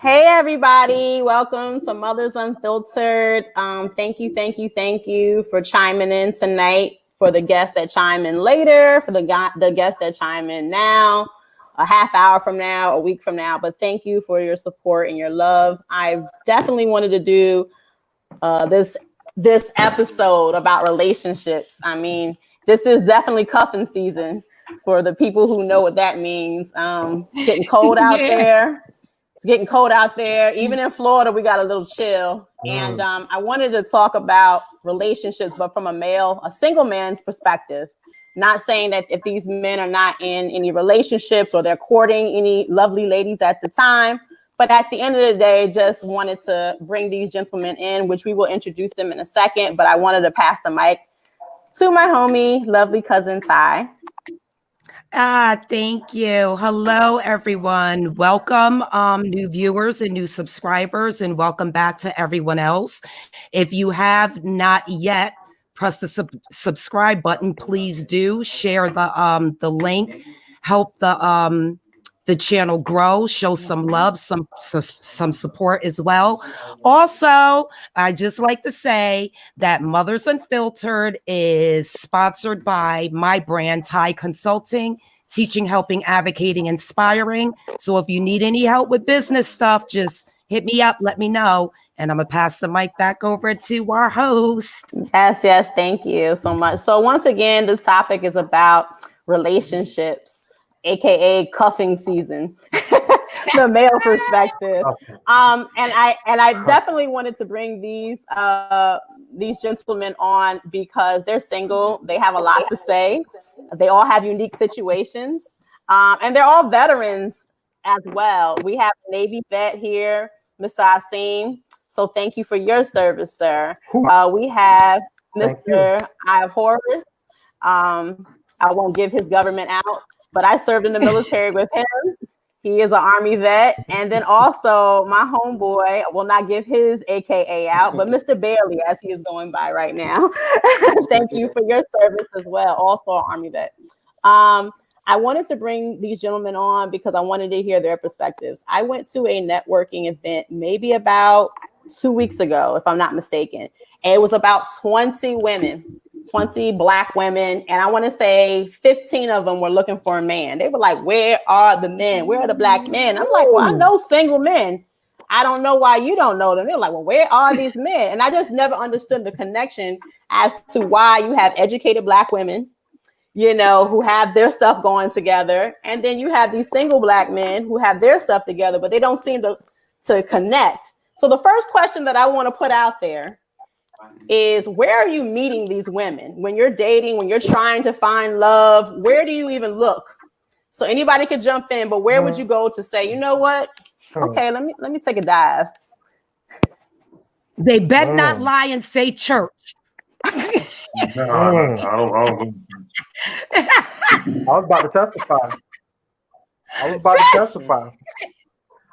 Hey everybody, welcome to Mothers Unfiltered. Thank you for chiming in tonight. For the guests that chime in later, for the guests that chime in now, a half hour from now, a week from now. But thank you for your support and your love. I definitely wanted to do this episode about relationships. I mean, this is definitely cuffing season for the people who know what that means. It's getting cold out there. It's getting cold out there. Even in Florida, we got a little chill. And I wanted to talk about relationships, but from a single man's perspective. Not saying that if these men are not in any relationships or they're courting any lovely ladies at the time, but at the end of the day, just wanted to bring these gentlemen in, which we will introduce them in a second. But I wanted to pass the mic to my homie, lovely cousin Ty. Thank you. Hello, everyone. Welcome, new viewers and new subscribers, and welcome back to everyone else. If you have not yet pressed the subscribe button, please do share the link, help the channel grow, show some love, some support as well. Also, I just like to say that Mothers Unfiltered is sponsored by my brand, Ty Consulting, teaching, helping, advocating, inspiring. So if you need any help with business stuff, just hit me up, let me know. And I'm going to pass the mic back over to our host. Yes, thank you so much. So once again, this topic is about relationships, aka cuffing season, the male perspective. And I definitely wanted to bring these gentlemen on because they're single. They have a lot to say. They all have unique situations, and they're all veterans as well. We have a Navy vet here, Mr. Asim. So thank you for your service, sir. We have Mr. Horace. I won't give his government out, but I served in the military with him. He is an Army vet. And then also my homeboy, I will not give his AKA out, but Mr. Bailey, as he is going by right now. Thank you for your service as well. Also an Army vet. I wanted to bring these gentlemen on because I wanted to hear their perspectives. I went to a networking event maybe about 2 weeks ago, if I'm not mistaken. And it was about 20 women. 20 Black women, and I want to say 15 of them were looking for a man. They were like, where are the men? Where are the Black men? I'm like, well, I know single men. I don't know why you don't know them. They're like, well, where are these men? And I just never understood the connection as to why you have educated Black women, you know, who have their stuff going together. And then you have these single Black men who have their stuff together, but they don't seem to connect. So the first question that I want to put out there is, where are you meeting these women when you're dating, when you're trying to find love? Where do you even look? So anybody could jump in, but where would you go to say, you know what? Okay, let me take a dive. They bet not lie and say church. I was about to testify.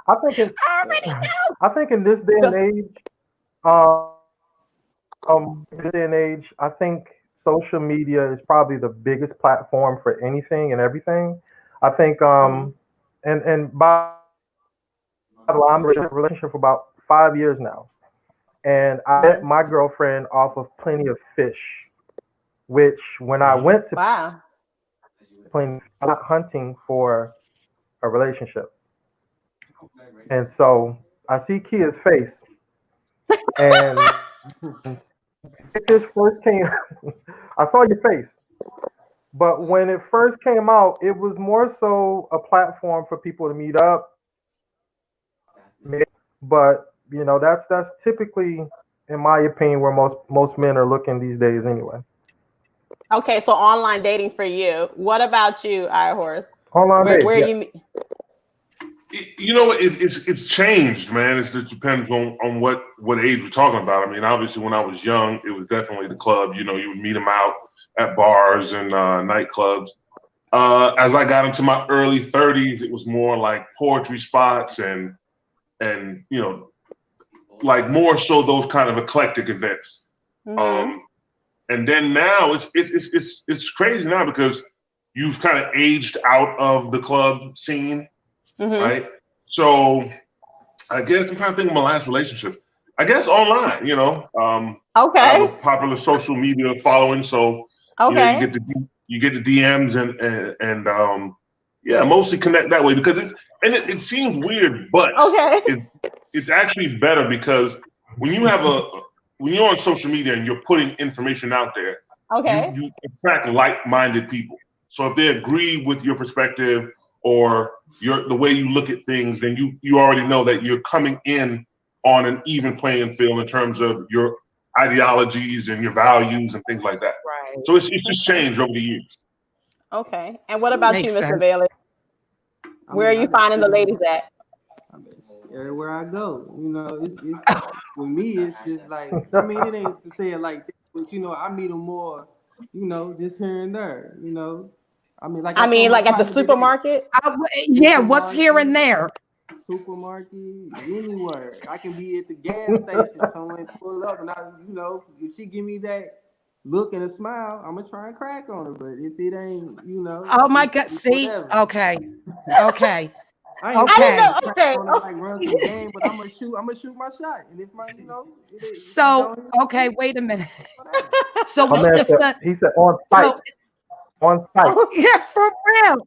I think in this day and age, I think social media is probably the biggest platform for anything and everything. I think, and by the way, I'm in a relationship for about 5 years now, and I met my girlfriend off of Plenty of Fish, which when I went to Plenty, I'm not hunting for a relationship, and so I see Kia's face, and this first came, I saw your face, but when it first came out, it was more so a platform for people to meet up. But you know, that's typically, in my opinion, where most men are looking these days, anyway. Okay, so online dating for you. What about you, Horace? Online dating. Where you meet? You know, it's changed, man. It depends on what age we're talking about. I mean, obviously, when I was young, it was definitely the club. You know, you would meet them out at bars and nightclubs. As I got into my early 30s, it was more like poetry spots and you know, like more so those kind of eclectic events. Mm-hmm. And then now it's crazy now because you've kind of aged out of the club scene. Mm-hmm. Right. So I guess I'm trying to think of my last relationship. I guess online, I have Okay. a popular social media following, so Okay. you get the DMs and yeah, mostly connect that way because it seems weird, but Okay. it's actually better because when you're on social media and you're putting information out there, Okay. you attract like-minded people. So if they agree with your perspective or the way you look at things, then you already know that you're coming in on an even playing field in terms of your ideologies and your values and things like that. Right. So it's just changed over the years. Okay. And what about Makes you, Mr. sense. Bailey? Where are you finding the ladies at? Everywhere I go, it's with me, it's just like, I mean, it ain't to say it like that, but I meet them more, just here and there, I mean, like I mean, like at the supermarket? Yeah, what's here and there? Supermarket, anywhere. I can be at the gas station, someone pull up, and if she give me that look and a smile, I'm gonna try and crack on her. But if it ain't, Oh my God! it's See, whatever. okay. I ain't Okay. I didn't know. Okay. like run some game, but I'm gonna shoot my shot. And if my, So, okay, wait a minute. So My it's man just said, he said on site. On site. yeah, for real.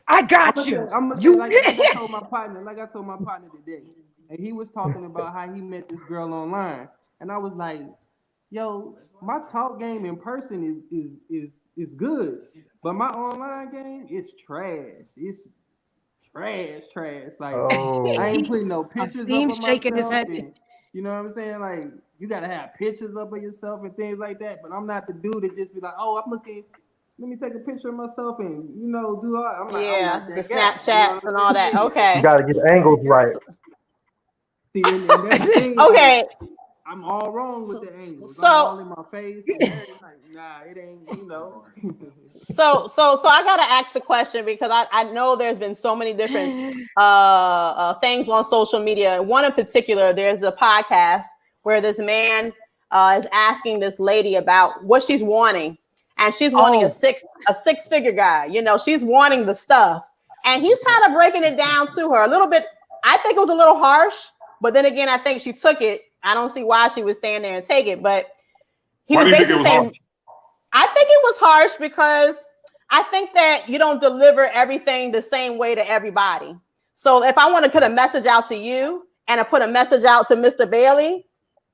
I got you. Like I told my partner today, and he was talking about how he met this girl online, and I was like, yo, my talk game in person is good, but my online game, it's trash. It's trash. Like I ain't putting no pictures up of shaking his myself. head. And, you know what I'm saying? Like you gotta have pictures up of yourself and things like that. But I'm not the dude that just be like, oh, I'm looking. Let me take a picture of myself and do all. I'm Yeah, not the that guy, Snapchats and all that. Okay. You got to get the angles right. See, and that's the thing, Okay. like, I'm all wrong with the angles. So- I'm all in my face. And everything. Like, nah, it ain't. So I gotta ask the question because I know there's been so many different things on social media. One in particular, there's a podcast where this man is asking this lady about what she's wanting, and she's wanting a six-figure guy. She's wanting the stuff, and he's kind of breaking it down to her a little bit. I think it was a little harsh, but then again, I think she took it. I don't see why she would stand there and take it, but he was basically saying. I think it was harsh because I think that you don't deliver everything the same way to everybody. So if I want to put a message out to you and I put a message out to Mr. Bailey,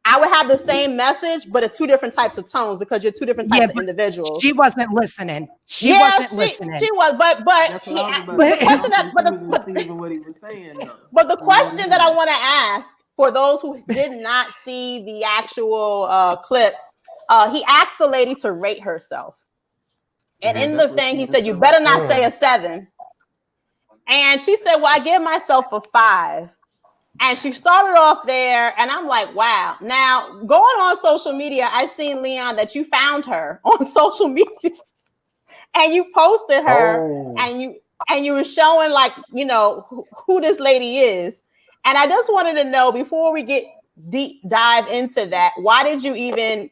I would have the same message, but at two different types of tones because you're two different types of individuals. She wasn't listening. She wasn't listening. She was, but the question that I want to ask for those who did not see the actual clip. He asked the lady to rate herself. And in the thing, he said, you better not say a 7. And she said, well, I give myself a 5. And she started off there. And I'm like, wow. Now, going on social media, I seen, Leon, that you found her on social media. And you posted her. And you were showing, like, who this lady is. And I just wanted to know, before we get deep dive into that, why did you even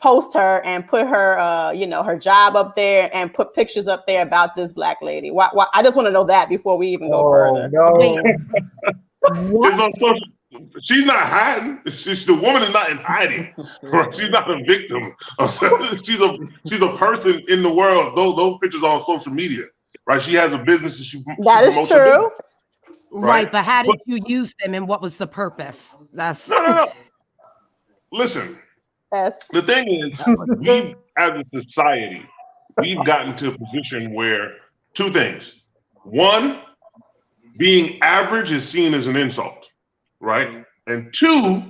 post her and put her her job up there and put pictures up there about this black lady? Why I just want to know that before we even go further. No. It's on social. She's not hiding. The woman is not in hiding. Right? She's not a victim. She's a person in the world. Those pictures are on social media, right? She has a business and she that is true. Right, but how did you use them and what was the purpose? That's no. Listen. Yes. The thing is, we as a society, we've gotten to a position where two things. One, being average is seen as an insult, right? And two,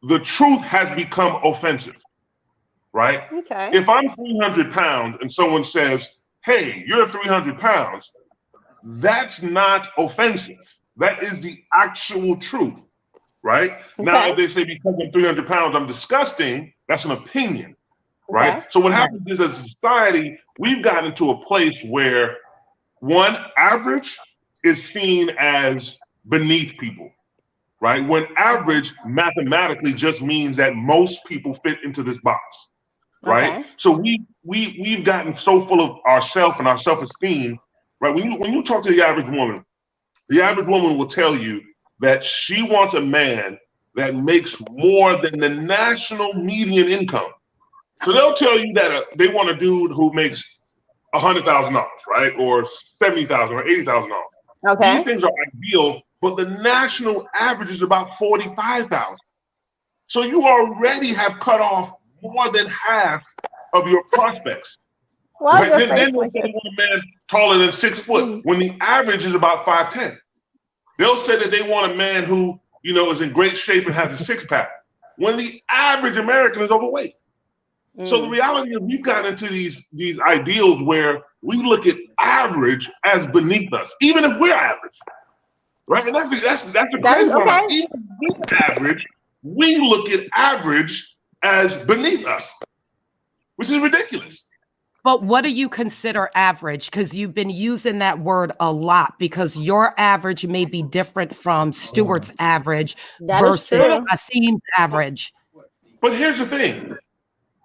the truth has become offensive, right? Okay. If I'm 300 pounds and someone says, hey, you're 300 pounds, that's not offensive. That is the actual truth. Right? Okay. Now, if they say because I'm 300 pounds, I'm disgusting, that's an opinion, right? Okay. So what happens is as a society, we've gotten to a place where one, average is seen as beneath people, right? When average mathematically just means that most people fit into this box, right? Okay. So we've gotten so full of ourselves and our self-esteem, right? When you talk to the average woman, the average woman will tell you that she wants a man that makes more than the national median income. So they'll tell you that they want a dude who makes $100,000, right, or $70,000 or $80,000. Okay. These things are ideal, but the national average is about $45,000. So you already have cut off more than half of your prospects. Why Right? is your Then face they'll like say this? they want a man taller than 6 foot when the average is about 5'10". They'll say that they want a man who, you know, is in great shape and has a six pack when the average American is overweight. So the reality is we've gotten into these ideals where we look at average as beneath us, even if we're average, right? And that's the crazy part. okay. Even if we're average, we look at average as beneath us, which is ridiculous. But what do you consider average? Because you've been using that word a lot, because your average may be different from Stuart's average That is versus true. Asim's average. But here's the thing.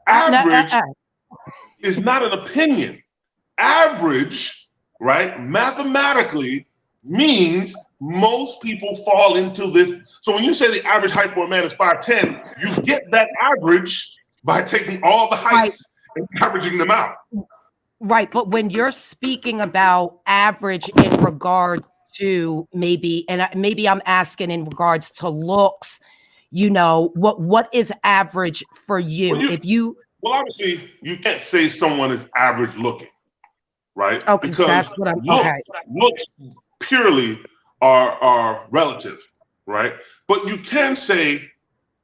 Average is not an opinion. Average, right, mathematically means most people fall into this. So when you say the average height for a man is 5'10", you get that average by taking all the heights and averaging them out. Right, but when you're speaking about average in regard to maybe I'm asking in regards to looks, you know, what is average for you? Well, obviously, you can't say someone is average looking, right? Okay, because that's what I'm okay. Looks purely are relative, right? But you can say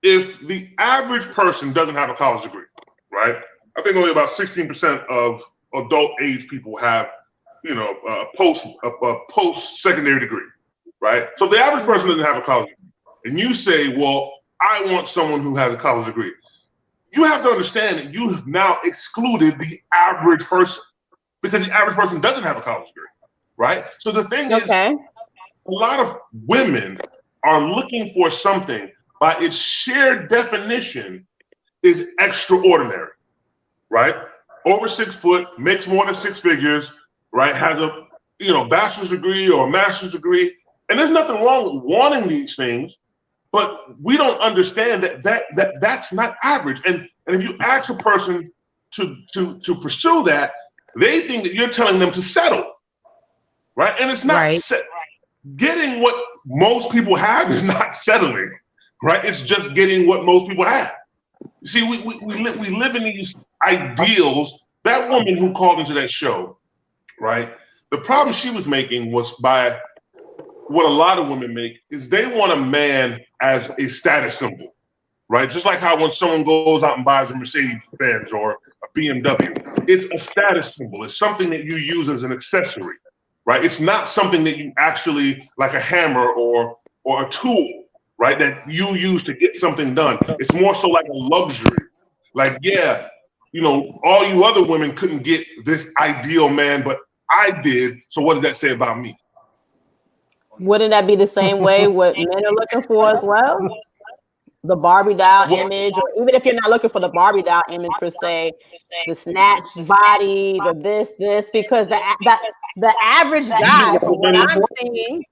if the average person doesn't have a college degree, right? I think only about 16% of adult age people have, you know, a post-secondary degree, right? So if the average person doesn't have a college degree, and you say, well, I want someone who has a college degree, you have to understand that you have now excluded the average person because the average person doesn't have a college degree, right? So the thing is, a lot of women are looking for something by its sheer definition is extraordinary, right? Over 6 foot, makes more than six figures, right? Has a, you know, bachelor's degree or a master's degree. And there's nothing wrong with wanting these things, but we don't understand that's not average. And if you ask a person to pursue that, they think that you're telling them to settle, right? And it's not getting what most people have is not settling, right? It's just getting what most people have. See, we live in these ideals. That woman who called into that show, right? The problem she was making was by what a lot of women make is they want a man as a status symbol, right? Just like how when someone goes out and buys a Mercedes-Benz or a BMW, it's a status symbol. It's something that you use as an accessory, right? It's not something that you actually, like a hammer or a tool, right, that you use to get something done. It's more so like a luxury. Like, yeah, you know, all you other women couldn't get this ideal man, but I did. So what did that say about me? Wouldn't that be the same way what men are looking for as well? The Barbie doll image, or even if you're not looking for the Barbie doll image per se, the snatched body, the this, because the average guy, from what I'm seeing,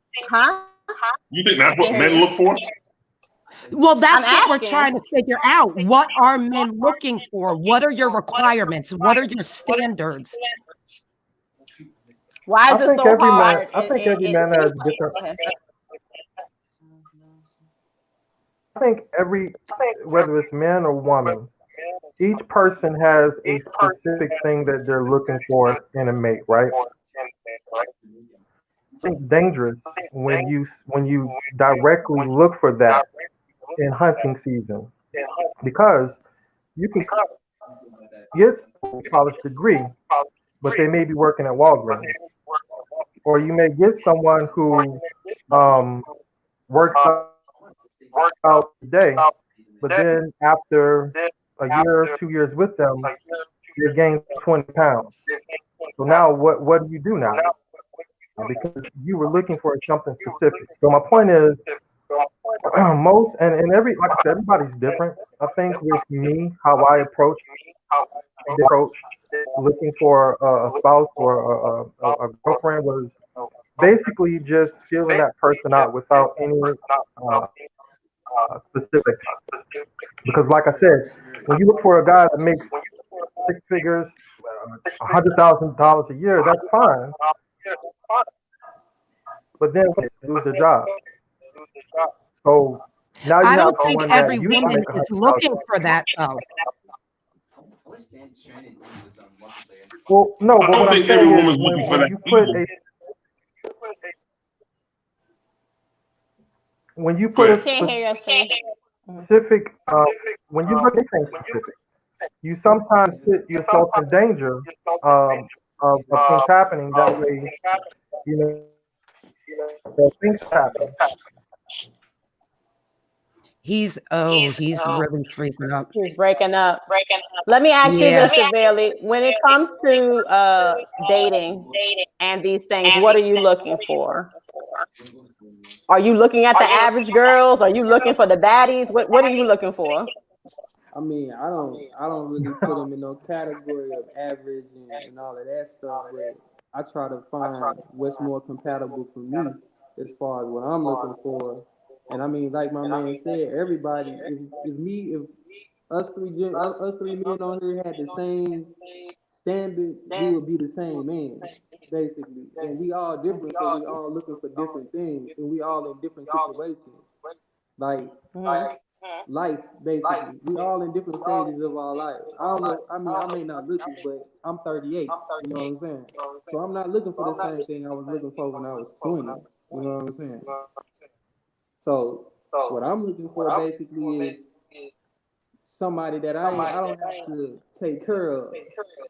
You think that's what men look for? Well, that's what we're trying to figure out. What are men looking for? What are your requirements? What are your standards? Why is it so hard? I think every man has different. I think whether it's man or woman, each person has a specific thing that they're looking for in a mate, right? I think it's dangerous when you directly look for that in hunting season, because you can get a college degree, but they may be working at Walgreens, or you may get someone who works out today, but then after a year or 2 years with them, they gain 20 pounds. So now what do you do now? Because you were looking for something specific. So my point is, most and every, like I said, everybody's different. I think with me, how I approach looking for a spouse or a girlfriend was basically just feeling that person out without any specifics. Because, like I said, when you look for a guy that makes six figures, $100,000 a year, that's fine. But then they lose their job. So now you I have don't think someone every that used to woman make is $100,000. looking for that though. Well, no, I but don't what I'm think every saying is woman's looking for when that you put either. when you Go put a ahead. Can't hear us. specific when you look at anything specific, you sometimes put yourself in danger of things happening. That way, you know, things happen. He's really freezing up. He's breaking up. Let me ask you Yeah. this, Severely. When it comes to dating and these things, what are you looking for? Are you looking at the average girls? Are you looking for the baddies? What are you looking for? I mean, I don't really put them in no category of average and all of that stuff, but I try to find what's more compatible for me as far as what I'm looking for. And I mean, like my man said, everybody, if us three men on here had the same standards, we would be the same man, basically. And we all different, so we all looking for different things, and we all in different situations. Like Mhm. life, basically. We all in different stages of our life. I don't know. I mean, I may not look it, but I'm 38. You know what I'm saying? So I'm not looking for the same thing I was looking for when I was 20. You know what I'm saying? So what I'm looking for basically is somebody that I don't have to take care of.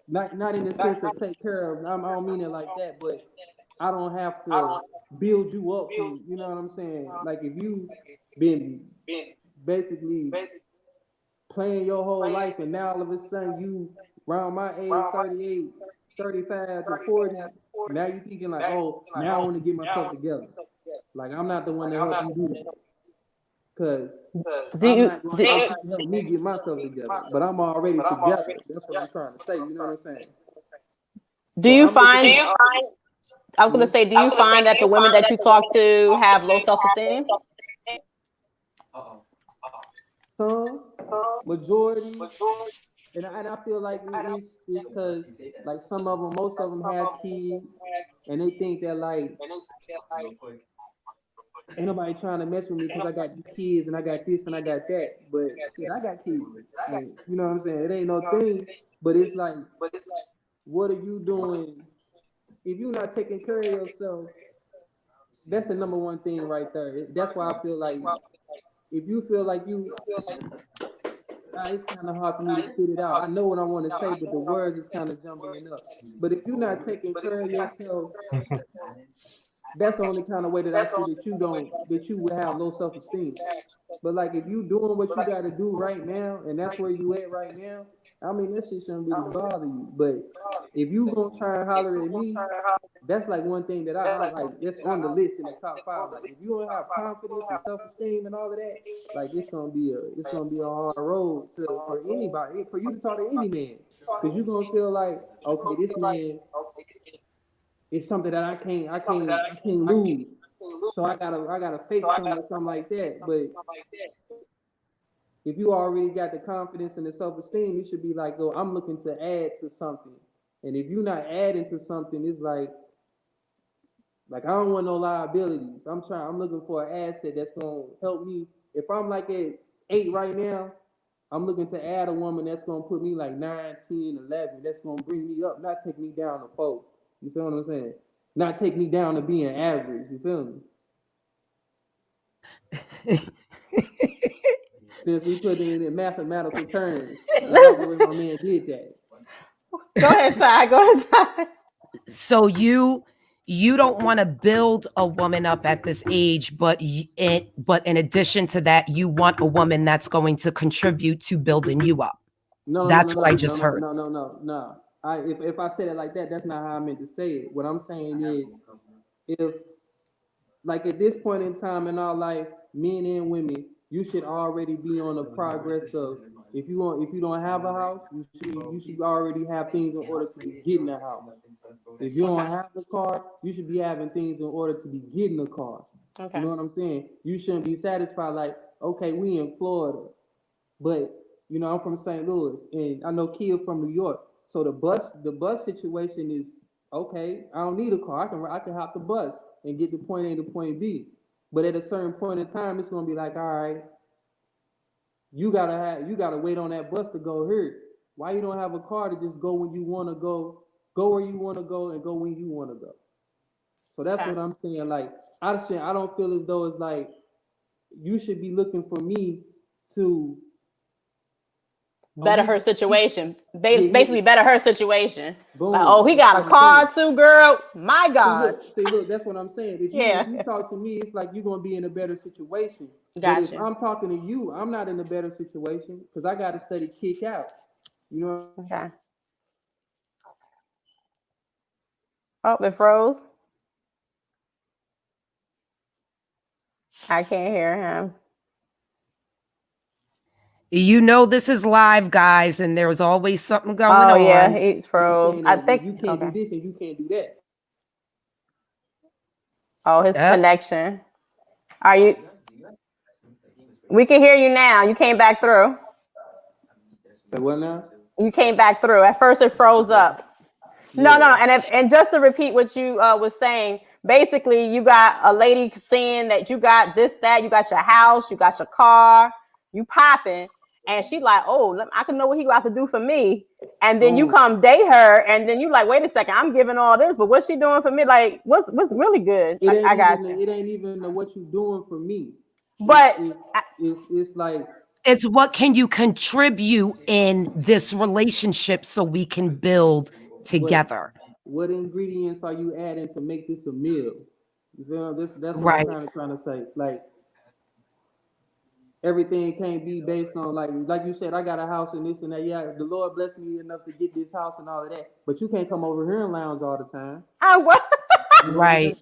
Not in the sense of take care of. I don't mean it like that, but I don't have to build you up from. You know what I'm saying? Like if you been basically playing your whole life and now all of a sudden you around my age 38 35 to 40, now you thinking like, oh, now I want to get myself together. Like I'm not the one to help you do that, because Do I'm you not going to help you help me get myself together, but I'm already together. That's what I'm trying to say. You know what I'm saying? do So you I'm find? looking for, I was going to say, do you find that the women that you talk to have low self-esteem? some majority, and I feel like it's because like some of them, most of them have kids, and they think that like ain't nobody trying to mess with me because I got these kids and I got this and I got that. But shit, I got kids, and you know what I'm saying? It ain't no thing, but it's like, what are you doing if you're not taking care of yourself? That's the number one thing right there. That's why I feel like if you feel like it's kind of hard for me to spit it out. I know what I want to say, but the words is kind of jumbling up. But if you're not taking care of yourself, that's the only kind of way that I see that you would have low self-esteem. But like if you doing what you got to do right now, and that's where you at right now, I mean that shit shouldn't really bother you. But if you gonna try and holler at me, that's like one thing that I'm like, that's on the list in the top 5. Like if you don't have confidence and self-esteem and all of that, like it's gonna be a hard road for anybody, for you to talk to any man, because you're gonna feel like, okay, this man is something that I can't lose. So I gotta fake something or something like that. But if you already got the confidence and the self-esteem, it should be like, oh, I'm looking to add to something. And if you're not adding to something, it's like I don't want no liabilities. I'm looking for an asset that's gonna help me. If I'm like at 8 right now, I'm looking to add a woman that's gonna put me like 9, 10, 11. That's gonna bring me up, not take me down to 4. You feel what I'm saying? Not take me down to being average. You feel me? Since we put it in mathematical terms, I like the way my man did that. Go ahead, Ty. Go ahead, Ty. So you don't want to build a woman up at this age, but in addition to that, you want a woman that's going to contribute to building you up. That's what I just heard. No. If I said it like that, that's not how I meant to say it. What I'm saying is, if like at this point in time in our life, men and women, you should already be on the progress of If you don't have a house, you should already have things in order to be getting a house. If you don't have a car, you should be having things in order to be getting a car. Okay. You know what I'm saying? You shouldn't be satisfied like, okay, we in Florida, but you know I'm from St. Louis, and I know Kia from New York. So the bus situation is okay. I don't need a car. I can hop the bus and get to point A to point B. But at a certain point in time, it's gonna be like, all right, you gotta wait on that bus to go here. Why you don't have a car to just go when you want to go where you want to go, and go when you want to go? So that's Okay. what I'm saying. Like I don't feel as though it's like you should be looking for me to Better her situation. Basically, better her situation. boom. Like, oh, he got a car too, girl. My God. See, look, that's what I'm saying. If you talk to me, it's like you're gonna be in a better situation. But if Gotcha. I'm talking to you, I'm not in a better situation because I got to study kick out. You know. Okay. Oh, it froze. I can't hear him. You know this is live, guys, and there's always something going on. Oh yeah, he's froze. I think you can't do this and you can't do that. Oh, his connection. Are you? We can hear you now. You came back through. Say what now? You came back through. At first, it froze up. No, and just to repeat what you was saying, basically, you got a lady saying that you got this, that, you got your house, you got your car, you popping, and she like, oh, I can know what he got to do for me, and then you come date her, and then you like, wait a second, I'm giving all this, but what's she doing for me? Like, what's really good? I got you. It ain't even what you doing for me, but it's like. It's what can you contribute in this relationship so we can build together. What ingredients are you adding to make this a meal? You feel that's what right. I'm kind of trying to say. Like everything can't be based on like you said, I got a house and this and that. Yeah, the Lord blessed me enough to get this house and all of that. But you can't come over here and lounge all the time. Right.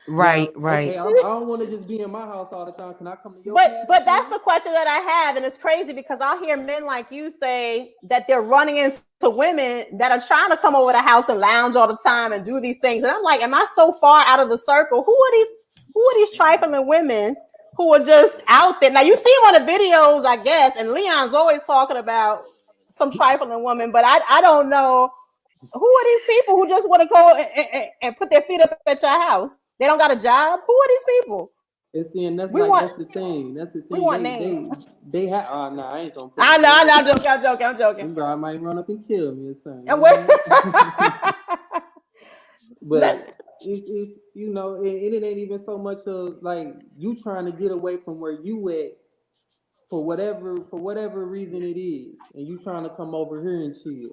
Right. Okay, I don't want to just be in my house all the time. Can I come to your house? But that's the question that I have, and it's crazy because I'll hear men like you say that they're running into women that are trying to come over the house and lounge all the time and do these things, and I'm like, am I so far out of the circle? Who are these trifling women who are just out there? Now you see them on the videos, I guess, and Leon's always talking about some trifling woman, but I don't know who are these people who just want to go and put their feet up at your house. They don't got a job. Who are these people? That's the thing. That's the thing. We want names. They have. No, I ain't gonna. I know. I'm joking. I might run up and kill me or something. But it's you know, it ain't even so much of like you trying to get away from where you at for whatever reason it is, and you trying to come over here and chill.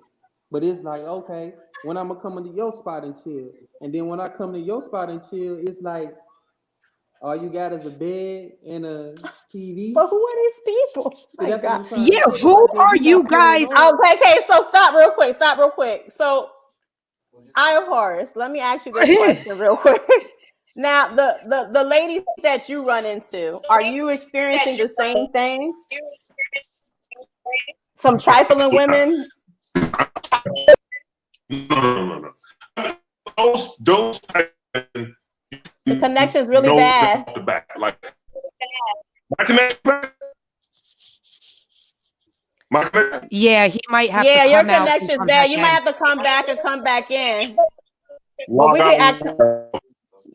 But it's like, okay, when I'm gonna come into your spot and chill, and then when I come to your spot and chill, it's like all you got is a bed and a TV. But who are these people? My God. Yeah, who are you guys? Okay, so stop real quick. So, Aya Horace, let me ask you this question real quick. Now, the ladies that you run into, are you experiencing the same things? Some trifling women? No. Those the connection's really bad. Off the back, like my connection. Yeah, he might have. Yeah, to your come out connection's bad. You might have to come back and come back in. Well, we can ask.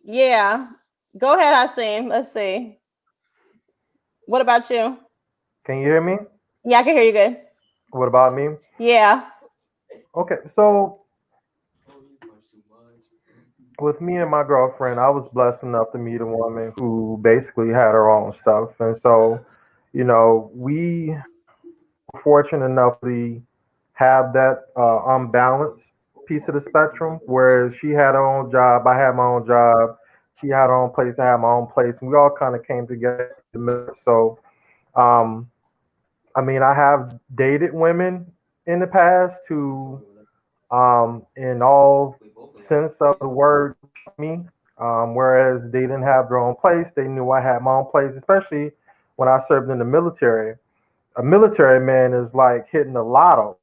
Yeah, go ahead, Hasim. Let's see. What about you? Can you hear me? Yeah, I can hear you good. What about me? Yeah. Okay, so with me and my girlfriend, I was blessed enough to meet a woman who basically had her own stuff. And so, you know, we were fortunate enough to have that unbalanced piece of the spectrum, where she had her own job, I had my own job, she had her own place, I had my own place, and we all kind of came together in the middle. So, I mean, I have dated women in the past who, in all sense of the word, me, whereas they didn't have their own place. They knew I had my own place, especially when I served in the military. a military man is like hitting the lotto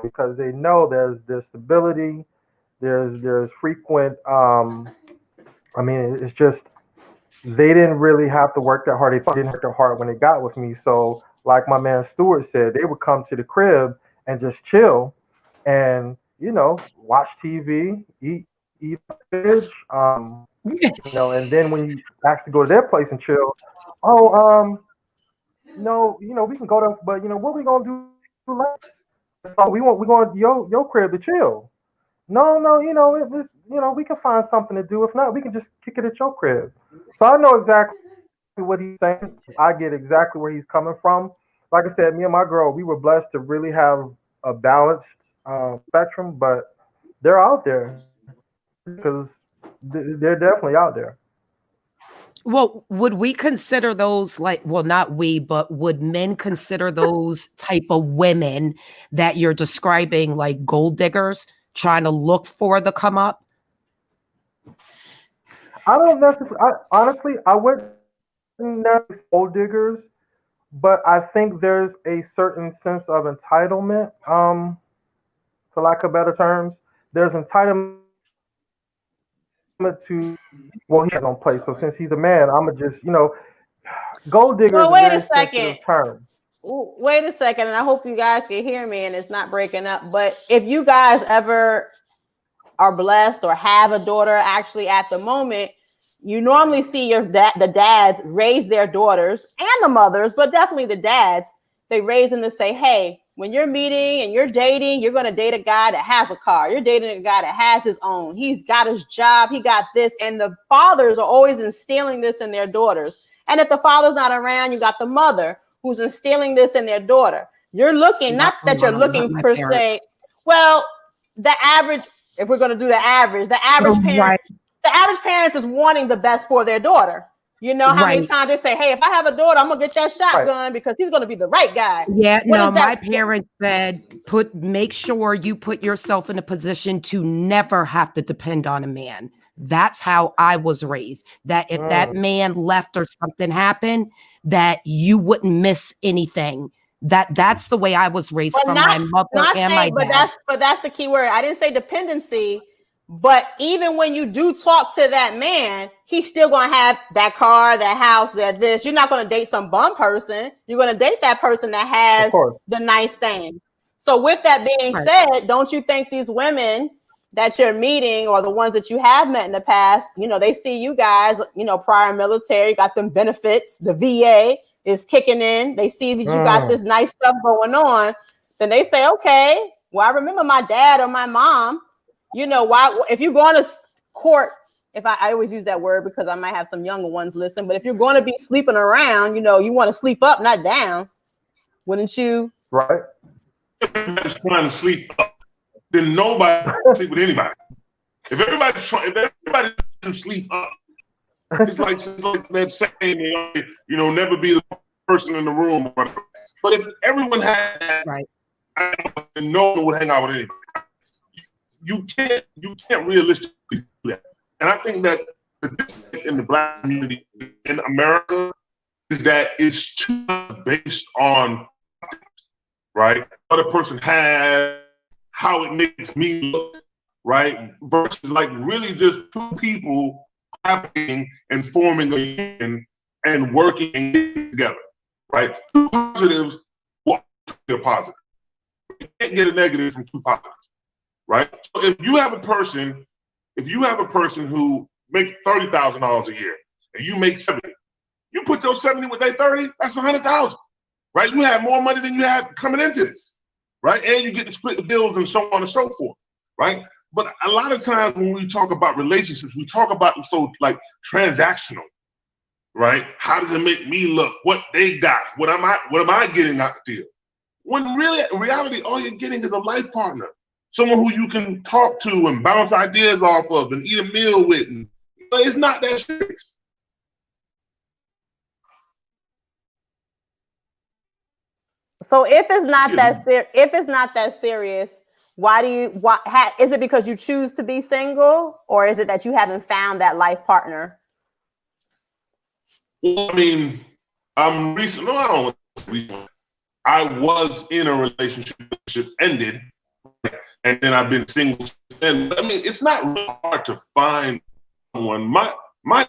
because they know there's stability, there's frequent. I mean, it's just they didn't really have to work that hard. They didn't work that hard when they got with me. So, like my man Stewart said, they would come to the crib and just chill, and watch TV, eat fish, and then when you actually go to their place and chill, oh, no, we can go to, but what we gonna do later? So we're going to your crib to chill. No, we can find something to do. If not, we can just kick it at your crib. So I know exactly what he's saying. I get exactly where he's coming from. Like I said, me and my girl, we were blessed to really have a balanced spectrum, but they're out there because they're definitely out there. Well, would we consider those not we, but would men consider those type of women that you're describing like gold diggers trying to look for the come up? I don't necessarily, honestly, I wouldn't necessarily gold diggers, but I think there's a certain sense of entitlement, for lack of better terms. There's entitlement to, well, he has no place. So since he's a man, I'm going to just, gold digger is a very sensitive term. Wait a second, and I hope you guys can hear me and it's not breaking up. But if you guys ever are blessed or have a daughter actually at the moment, you normally see the dads raise their daughters and the mothers, but definitely the dads. They raise them to say, hey, when you're meeting and you're dating, you're going to date a guy that has a car. You're dating a guy that has his own. He's got his job. He got this. And the fathers are always instilling this in their daughters. And if the father's not around, you got the mother who's instilling this in their daughter. You're looking, not that you're looking per se. Well, the average, if we're going to do the average parents is wanting the best for their daughter. You know how many times they say, hey, if I have a daughter, I'm going to get that shotgun because he's going to be the right guy. Yeah, no, my parents said, make sure you put yourself in a position to never have to depend on a man. That's how I was raised. That if that man left or something happened, that you wouldn't miss anything. That's the way I was raised from my mother and my dad. But that's the key word. I didn't say dependency, but even when you do talk to that man, he's still going to have that car, that house, that this. You're not going to date some bum person. You're going to date that person that has the nice things. So with that being said, don't you think these women that you're meeting or the ones that you have met in the past, they see you guys, prior military, got them benefits, the VA is kicking in. They see that you got this nice stuff going on. Then they say, okay, well, I remember my dad or my mom, why, if you're going to court, I always use that word because I might have some younger ones listen, but if you're going to be sleeping around, you want to sleep up, not down. Wouldn't you? Right. Everybody's trying to sleep up, then nobody can sleep with anybody. If everybody's to sleep up, it's like that saying, never be the person in the room. But if everyone had that, then no one would hang out with anybody. You can't realistically do that. And I think that the disconnect in the Black community in America is that it's too based on, right, what a person has, how it makes me look, right, versus like really just two people happening and forming a union and working together, right? Two positives will be a positive. You can't get a negative from two positives, right? So if you have a person who makes $30,000 a year and you make 70, you put those 70 with their 30, that's 100,000, right? You have more money than you had coming into this, right? And you get to split the bills and so on and so forth, right? But a lot of times when we talk about relationships, we talk about them so like transactional, right? How does it make me look? What they got? What am I getting out the deal? When really, in reality, all you're getting is a life partner, someone who you can talk to and bounce ideas off of and eat a meal with. And, it's not that serious. So if it's not that serious, why is it because you choose to be single, or is it that you haven't found that life partner? Well, I mean, I'm recent. No, I don't. I was in a relationship ended, and then I've been single since then. I mean, it's not really hard to find someone. My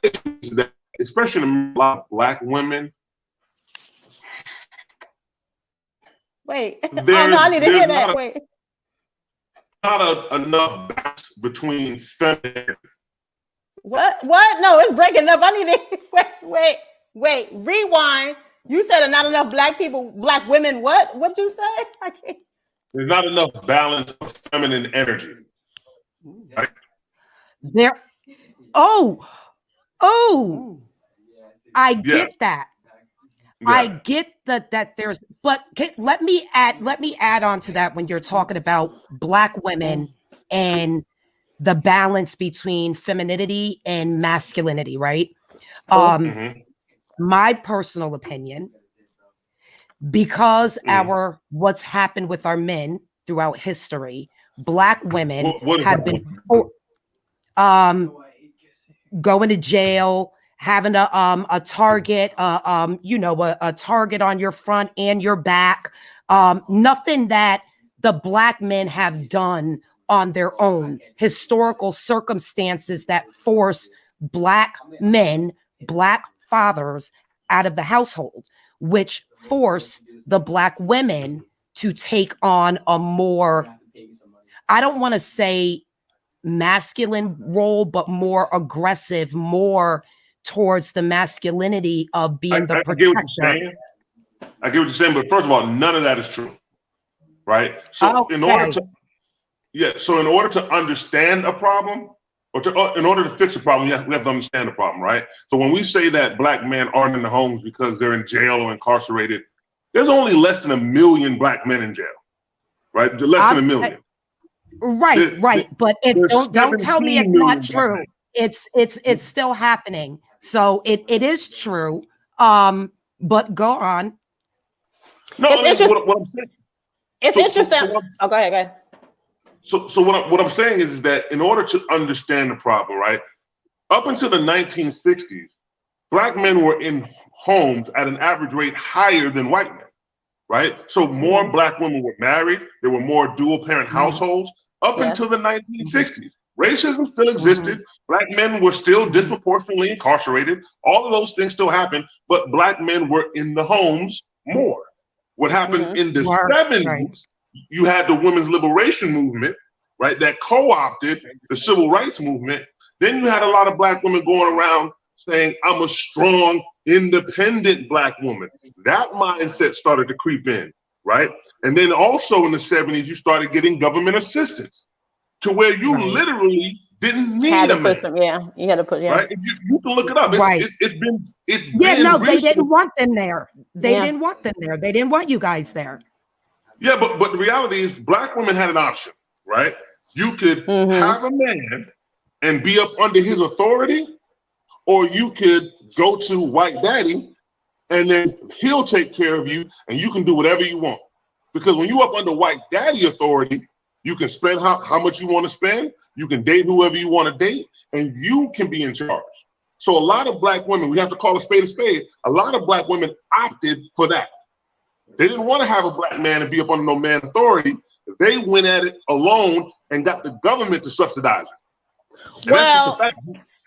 issue is that, especially in a lot of Black women. Wait, oh, no, I need to hear that. Wait. Not enough balance between feminine. What? No, it's breaking up. I need to wait. Rewind. You said not enough Black women. What? What'd you say? I can't. There's not enough balance of feminine energy. Right? There. I get that. Yeah. I get that there's, but let me add on to that when you're talking about Black women and the balance between femininity and masculinity, right? My personal opinion, because what's happened with our men throughout history, Black women have been going to jail, having a target, a target on your front and your back. Nothing that the Black men have done on their own. Historical circumstances that force Black men, Black fathers out of the household, which force the Black women to take on a more, I don't want to say masculine role, but more aggressive, more towards the masculinity of being the protector. I get what you're saying, but first of all, none of that is true, right? So in order to understand a problem, or in order to fix a problem, we have to understand the problem, right? So when we say that Black men aren't in the homes because they're in jail or incarcerated, there's only less than 1 million Black men in jail, right? Less than 1 million. Right. But don't tell me it's not true. It's still happening. So it is true. But go on. No, it's interesting. What I'm saying. It's interesting. Go ahead. So what I'm saying is that in order to understand the problem, right, up until the 1960s, Black men were in homes at an average rate higher than white men, right? So more Black women were married. There were more dual parent households up until the 1960s. Racism still existed. Black men were still disproportionately incarcerated. All of those things still happened, but Black men were in the homes more. What happened in the 70s, you had the women's liberation movement, right, that co-opted the civil rights movement. Then you had a lot of Black women going around saying, I'm a strong, independent Black woman. That mindset started to creep in, right? And then also in the 70s, you started getting government assistance to where you literally didn't need a man. You had to put, right? You can look it up. It's been they didn't want them there. They didn't want them there. They didn't want you guys there. Yeah, but the reality is Black women had an option, right? You could have a man and be up under his authority, or you could go to white daddy and then he'll take care of you and you can do whatever you want. Because when you up under white daddy authority, you can spend how much you want to spend, you can date whoever you want to date, and you can be in charge. So a lot of Black women, we have to call a spade, a lot of Black women opted for that. They didn't want to have a Black man and be up under no man authority. They went at it alone and got the government to subsidize it. Well,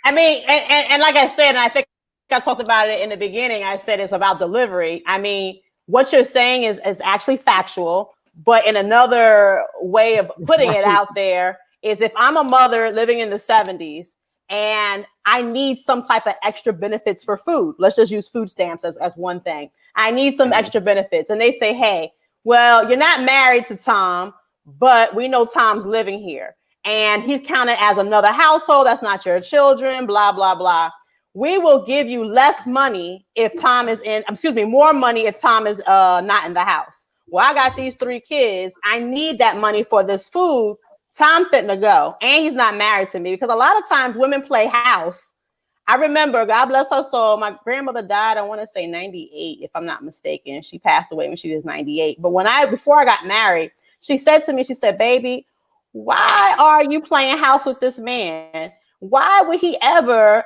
I mean, and like I said, and I think I talked about it in the beginning, I said it's about delivery. I mean, what you're saying is actually factual, but in another way of putting it out there is if I'm a mother living in the 70s and I need some type of extra benefits for food, let's just use food stamps as one thing. I need some extra benefits. And they say, hey, well, you're not married to Tom, but we know Tom's living here and he's counted as another household. That's not your children, blah, blah, blah. We will give you less money if Tom is more money if Tom is not in the house. Well, I got these 3 kids. I need that money for this food. Tom fitting to go. And he's not married to me because a lot of times women play house. I remember, God bless her soul, my grandmother died, I want to say 98, if I'm not mistaken. She passed away when she was 98. But before I got married, she said to me, she said, baby, why are you playing house with this man? Why would he ever,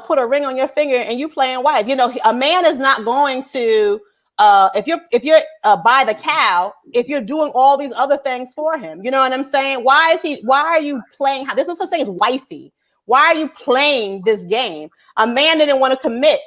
put a ring on your finger and you playing wife? A man is not going to if you're by the cow, if you're doing all these other things for him? You know what I'm saying? Why are you playing? There's no such thing as wifey. Why are you playing this game? A man didn't want to commit.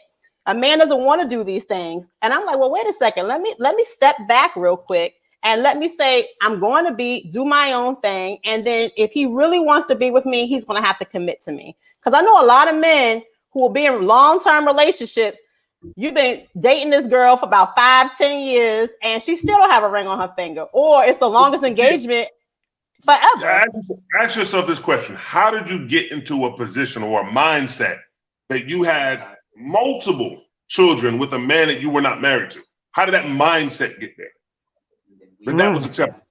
A man doesn't want to do these things. And I'm like, well, wait a second. Let me step back real quick and let me say, I'm going to do my own thing. And then if he really wants to be with me, he's going to have to commit to me. Because I know a lot of men who will be in long-term relationships. You've been dating this girl for about 5-10 years and she still don't have a ring on her finger, or it's the longest engagement forever. Ask yourself this question. How did you get into a position or a mindset that you had multiple children with a man that you were not married to? How did that mindset get there? That was acceptable.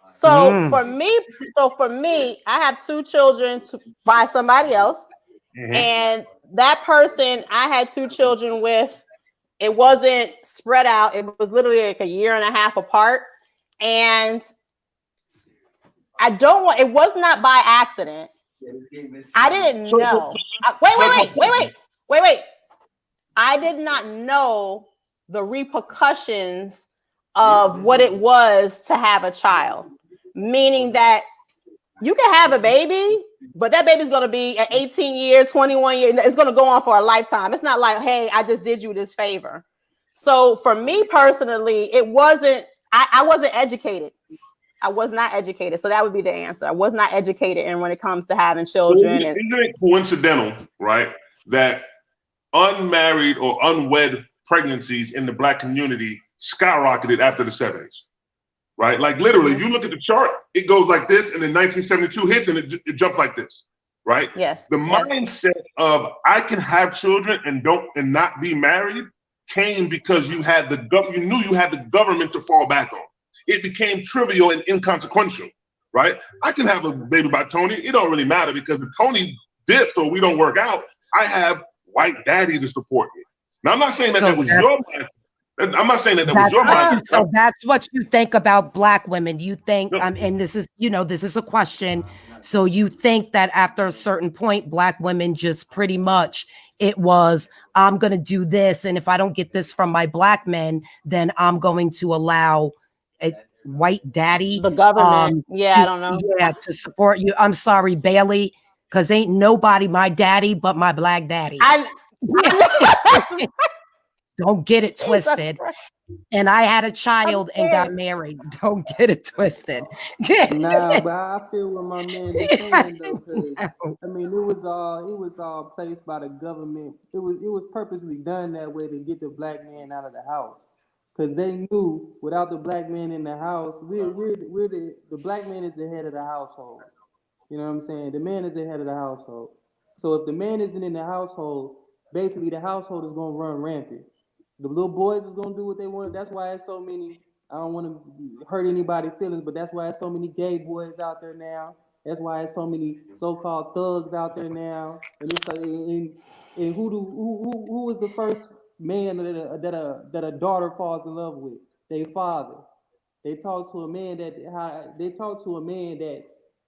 So for me, I have 2 children by somebody else. Mm-hmm. And that person I had 2 children with, it wasn't spread out. It was literally like a year and a half apart. And it was not by accident. I didn't know. Wait. I did not know the repercussions of what it was to have a child. Meaning that you can have a baby, but that baby's going to be an 18 year, 21 year. It's going to go on for a lifetime. It's not like, hey, I just did you this favor. So for me personally, it wasn't, I wasn't educated. I was not educated. So that would be the answer. I was not educated. And when it comes to having children. So isn't it coincidental, right, that unmarried or unwed pregnancies in the Black community skyrocketed after the 70s? Right? Like literally, you look at the chart, it goes like this, and then 1972 hits and it jumps like this, right? Yes. The mindset of I can have children and not be married came because you knew you had the government to fall back on. It became trivial and inconsequential, right? I can have a baby by Tony. It don't really matter because if Tony dips or we don't work out, I have white daddy to support me. Now I'm not saying that was your mindset. I'm not saying that was your mindset. So that's what you think about Black women. You think, and this is a question. So you think that after a certain point, Black women just pretty much, it was, I'm going to do this. And if I don't get this from my Black men, then I'm going to allow a white daddy. The government. I don't know. Yeah, to support you. I'm sorry, Bailey, because ain't nobody my daddy but my Black daddy. Don't get it twisted. And I had a child and got married. Don't get it twisted. Nah, but I feel what my man is saying though, because I mean it was all placed by the government. It was purposely done that way to get the Black man out of the house. Because they knew without the Black man in the house, the Black man is the head of the household. You know what I'm saying? The man is the head of the household. So if the man isn't in the household, basically the household is gonna run rampant. The little boys is gonna do what they want. That's why it's so many. I don't want to hurt anybody's feelings, but that's why there's so many gay boys out there now. That's why there's so many so-called thugs out there now. And it's like, and who was the first man that a daughter falls in love with? Their father. They talk to a man that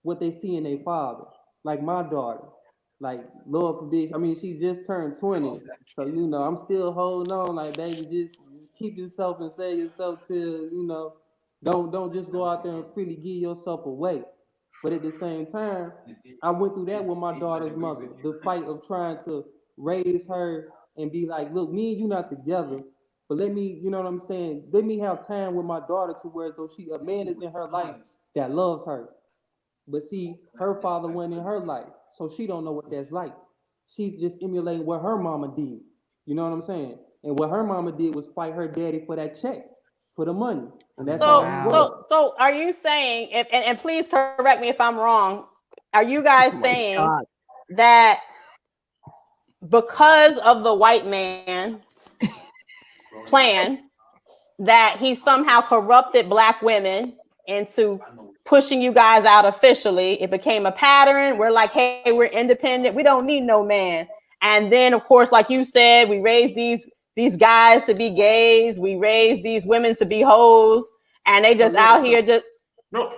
what they see in their father. Like my daughter. Like, Lord forbid, I mean, she just turned 20. So, I'm still holding on. Like, baby, just keep yourself and save yourself till, don't just go out there and freely give yourself away. But at the same time, I went through that with my daughter's mother. The fight of trying to raise her and be like, look, me and you not together. But let me, you know what I'm saying? Let me have time with my daughter to where though a man is in her life that loves her. But see, her father went in her life. So she don't know what that's like. She's just emulating what her mama did. You know what I'm saying? And what her mama did was fight her daddy for that check, for the money. And that's so are you saying, and please correct me if I'm wrong, are you guys saying that because of the white man's plan, that he somehow corrupted Black women into pushing you guys out officially? It became a pattern. We're like, hey, we're independent. We don't need no man. And then, of course, like you said, we raised these guys to be gays. We raised these women to be hoes. And they just out here just. No,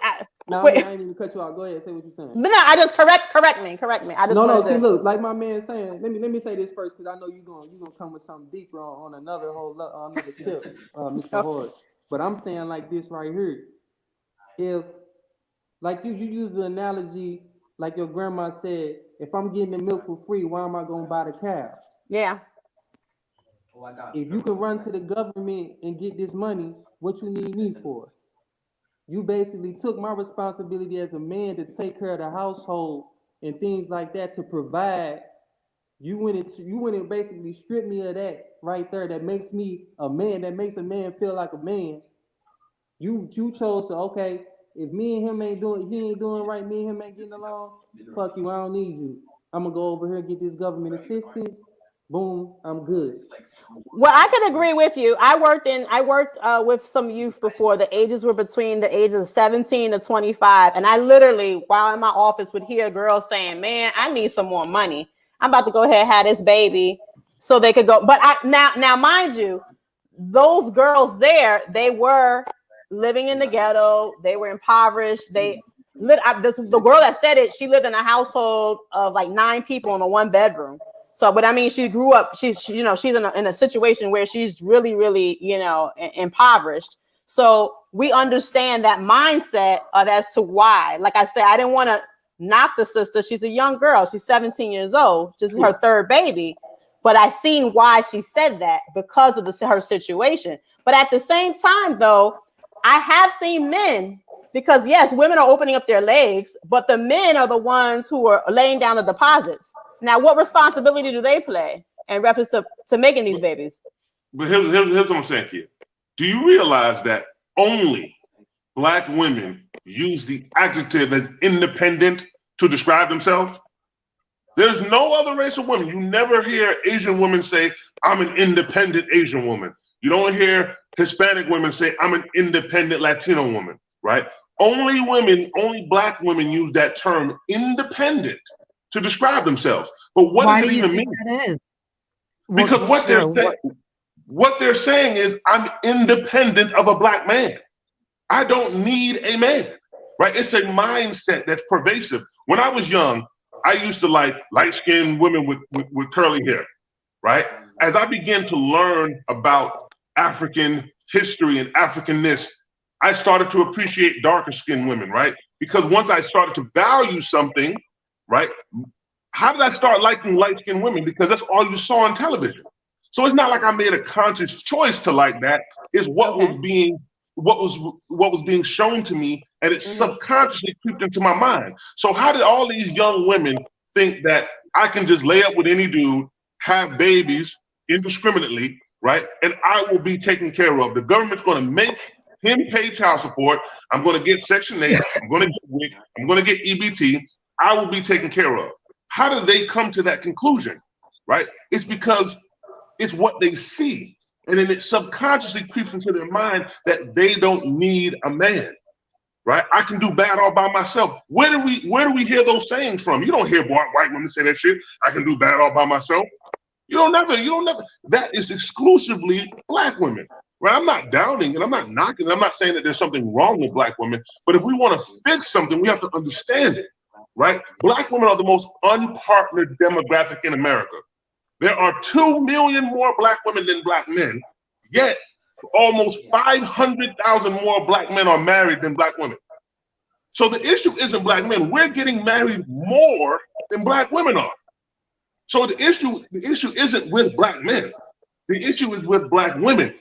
No, I Wait. ain't even cut you off. Go ahead, say what you're saying. But no, I just correct me. I just No, wanted see, to. look, like my man saying. Let me say this first, because I know you gonna come with something deeper on another another tip, Mr. Horace. But I'm saying like this right here. If like you use the analogy, like your grandma said, if I'm getting the milk for free, why am I gonna buy the cow? Yeah. If you can run to the government and get this money, what you need me for? You basically took my responsibility as a man to take care of the household and things like that to provide. You went and basically stripped me of that right there. That makes me a man. That makes a man feel like a man. You chose to, okay, if me and him he ain't doing right, me and him ain't getting along, fuck you, I don't need you. I'm gonna go over here and get this government assistance. Boom, I'm good. Well, I can agree with you. I worked with some youth before. The ages were between the ages of 17 to 25. And I literally, while in my office, would hear girls saying, man, I need some more money. I'm about to go ahead and have this baby so they could go. But now, mind you, those girls there, they were living in the ghetto. They were impoverished. The girl that said it, she lived in a household of like 9 people in a 1-bedroom. So, but I mean, she grew up, she's in a situation where she's really, really, impoverished. So we understand that mindset as to why. Like I said, I didn't want to knock the sister. She's a young girl. She's 17 years old. This is her 3rd baby. But I seen why she said that because of her situation. But at the same time, though, I have seen men, because yes, women are opening up their legs, but the men are the ones who are laying down the deposits. Now, what responsibility do they play in reference to making these babies? But here's what I'm saying, kid. Do you realize that only Black women use the adjective as independent to describe themselves? There's no other race of women. You never hear Asian women say, I'm an independent Asian woman. You don't hear Hispanic women say, I'm an independent Latino woman, right? Only Black women use that term independent to describe themselves. But what does it even mean? That is? Because what they're saying is, I'm independent of a Black man. I don't need a man, right? It's a mindset that's pervasive. When I was young, I used to like light-skinned women with curly hair, right? As I began to learn about African history and Africanness, I started to appreciate darker-skinned women, right? Because once I started to value something, right? How did I start liking light-skinned women? Because that's all you saw on television. So it's not like I made a conscious choice to like that. It's what was being shown to me, and it subconsciously creeped into my mind. So how did all these young women think that I can just lay up with any dude, have babies indiscriminately, right? And I will be taken care of. The government's going to make him pay child support. I'm going to get Section 8. I'm going to get WIC. I'm going to get EBT. I will be taken care of. How did they come to that conclusion, right? It's because it's what they see. And then it subconsciously creeps into their mind that they don't need a man, right? I can do bad all by myself. Where do we hear those sayings from? You don't hear white women say that shit. I can do bad all by myself. You don't never. That is exclusively Black women, right? I'm not downing and I'm not knocking. I'm not saying that there's something wrong with Black women, but if we want to fix something, we have to understand it, right? Black women are the most unpartnered demographic in America. There are 2 million more Black women than Black men, yet almost 500,000 more Black men are married than Black women. So the issue isn't Black men. We're getting married more than Black women are. So the issue isn't with Black men. The issue is with Black women.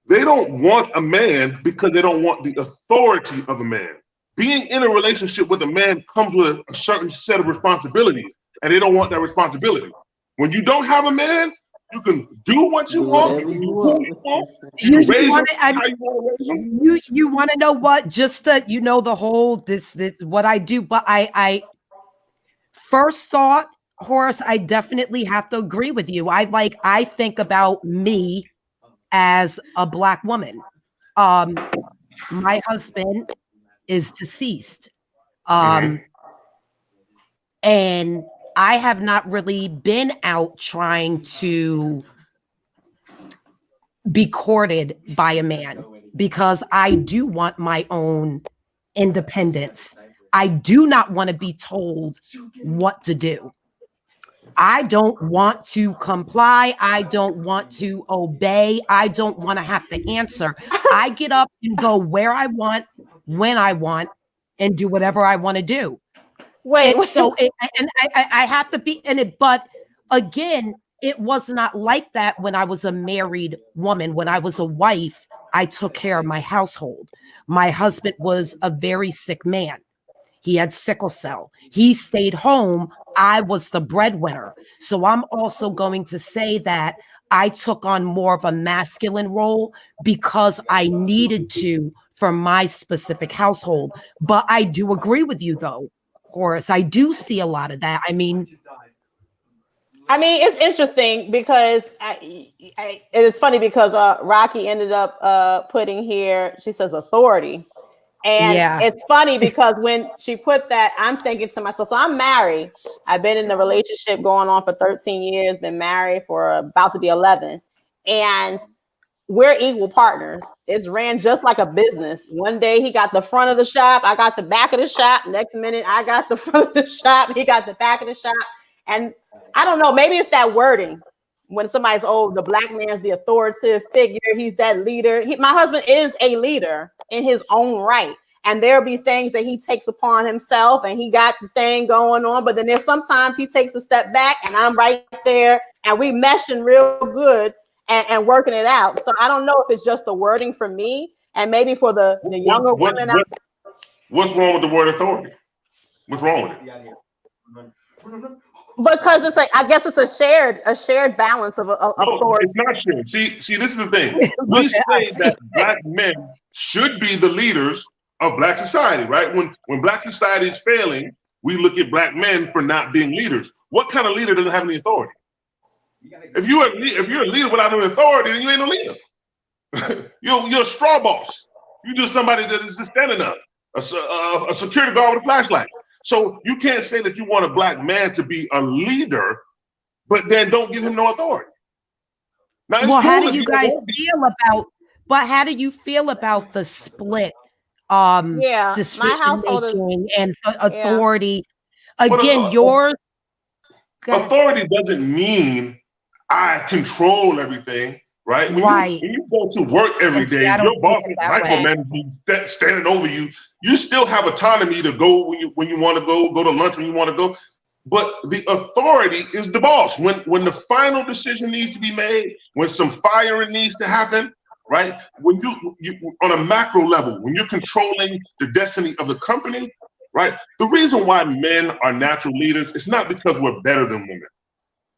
They don't want a man because they don't want the authority of a man. Being in a relationship with a man comes with a certain set of responsibilities, and they don't want that responsibility. When you don't have a man, you can do what you want. You can do who you want. You want to know what? Just that the whole this what I do. But I first thought, Horace, I definitely have to agree with you. I think about me as a Black woman. My husband is deceased, and I have not really been out trying to be courted by a man because I do want my own independence. I do not want to be told what to do. I don't want to comply. I don't want to obey. I don't want to have to answer. I get up and go where I want, when I want, and do whatever I want to do. Wait, I have to be in it. But again, it was not like that when I was a married woman. When I was a wife, I took care of my household. My husband was a very sick man. He had sickle cell. He stayed home. I was the breadwinner. So I'm also going to say that I took on more of a masculine role because I needed to for my specific household. But I do agree with you, though, Horace. I do see a lot of that. I mean, it's interesting because it's funny because Rocky ended up putting here, she says authority. And it's funny because when she put that, I'm thinking to myself, so I'm married. I've been in a relationship going on for 13 years, been married for about to be 11. And we're equal partners. It's ran just like a business. One day he got the front of the shop, I got the back of the shop. Next minute I got the front of the shop, he got the back of the shop. And I don't know, maybe it's that wording. When somebody's the black man's the authoritative figure, he's that leader. My husband is a leader in his own right. And there'll be things that he takes upon himself and he got the thing going on. But then there's sometimes he takes a step back and I'm right there and we meshing real good and working it out. So I don't know if it's just the wording for me and maybe for the younger women. What's wrong with the word authority? What's wrong with it? Because it's like, I guess it's a shared balance of authority. It's not shared. See, this is the thing. We say that black men should be the leaders of black society, right? When black society is failing, we look at black men for not being leaders. What kind of leader doesn't have any authority? If you're a leader without any authority, then you ain't no leader. You're a straw boss. You're just somebody that is just standing up, a security guard with a flashlight. So you can't say that you want a black man to be a leader, but then don't give him no authority. Now, well, how do you guys feel about? But how do you feel about the split? Decision making and authority. Again, yours. Authority doesn't mean I control everything, right? When you go to work every day, your boss is micromanaging you, standing over you. You still have autonomy to go when you want to go to lunch when you want to go. But the authority is the boss. When the final decision needs to be made, when some firing needs to happen, right? When you on a macro level, when you're controlling the destiny of the company, right? The reason why men are natural leaders is not because we're better than women.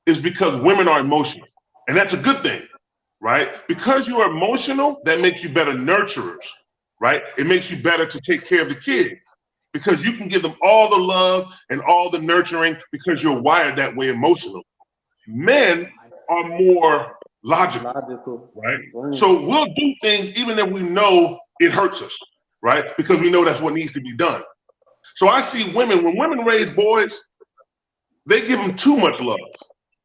It's because women are emotional. And that's a good thing, right? Because you are emotional, that makes you better nurturers, right? It makes you better to take care of the kid because you can give them all the love and all the nurturing because you're wired that way emotional. Men are more logical, right? So we'll do things even if we know it hurts us, right? Because we know that's what needs to be done. So I see women, when women raise boys, they give them too much love.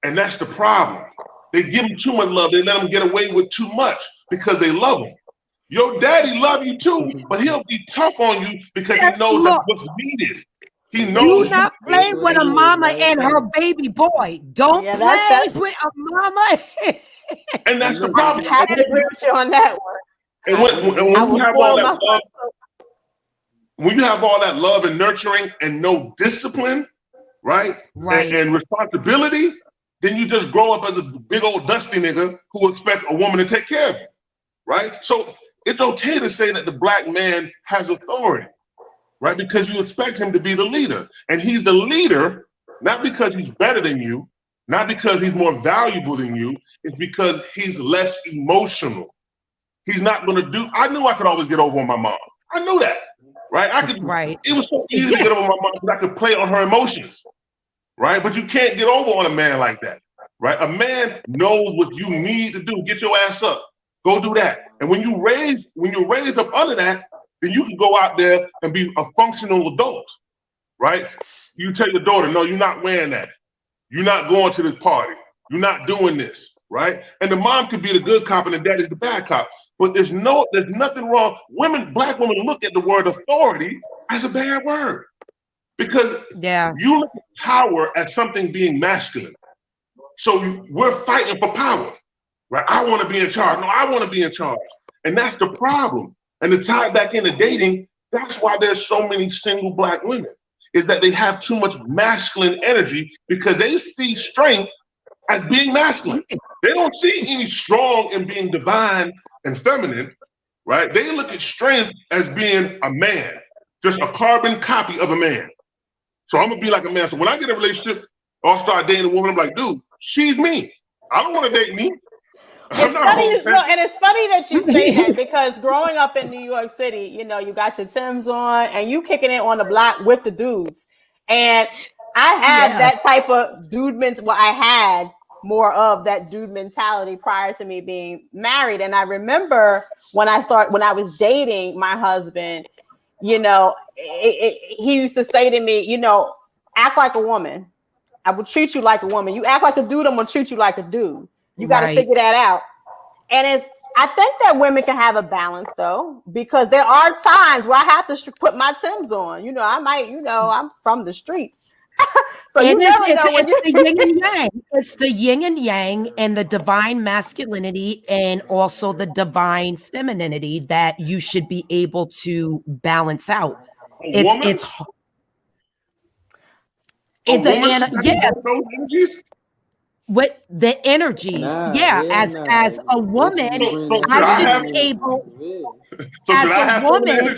And that's the problem. They give them too much love. They let them get away with too much because they love them. Your daddy love you too, but he'll be tough on you because he knows that's what's needed. He knows. Do not play with a mama and her baby boy. Don't play with a mama. And that's the problem. I agree with you on that one. And when you have all that love, when you have all that love and nurturing and no discipline, right? And responsibility, then you just grow up as a big old dusty nigga who expects a woman to take care of you, right? So it's okay to say that the black man has authority, right? Because you expect him to be the leader. And he's the leader, not because he's better than you, not because he's more valuable than you, it's because he's less emotional. He's not gonna do, I knew I could always get over on my mom. I knew that, right? It was so easy to get over my mom because I could play on her emotions, right? But you can't get over on a man like that, right? A man knows what you need to do. Get your ass up. Go do that. And when you're raised up under that, then you can go out there and be a functional adult, right? You tell your daughter, no, you're not wearing that. You're not going to this party. You're not doing this, right? And the mom could be the good cop and the daddy's the bad cop. But there's nothing wrong. Black women look at the word authority as a bad word because you look at power as something being masculine. So we're fighting for power, right? I want to be in charge. No, I want to be in charge. And that's the problem. And to tie it back into dating, that's why there's so many single Black women, is that they have too much masculine energy because they see strength as being masculine. They don't see any strong in being divine and feminine, right? They look at strength as being a man, just a carbon copy of a man. So I'm gonna be like a man. So when I get in a relationship or I start dating a woman, I'm like, dude, she's me. I don't want to date me. It's funny, and it's funny that you say that because growing up in New York City, you know, you got your Timbs on and you kicking it on the block with the dudes. And I had that type of I had more of that dude mentality prior to me being married. And I remember when I was dating my husband, you know, he used to say to me, you know, act like a woman. I will treat you like a woman. You act like a dude, I'm gonna treat you like a dude. You got to figure that out. And I think that women can have a balance though, because there are times where I have to put my Timbs on. You know, I might, you know, I'm from the streets. So you never know when it's the yin and yang. It's the yin and yang and the divine masculinity and also the divine femininity that you should be able to balance out. It's with the energies, as a woman, I should be able. As a woman,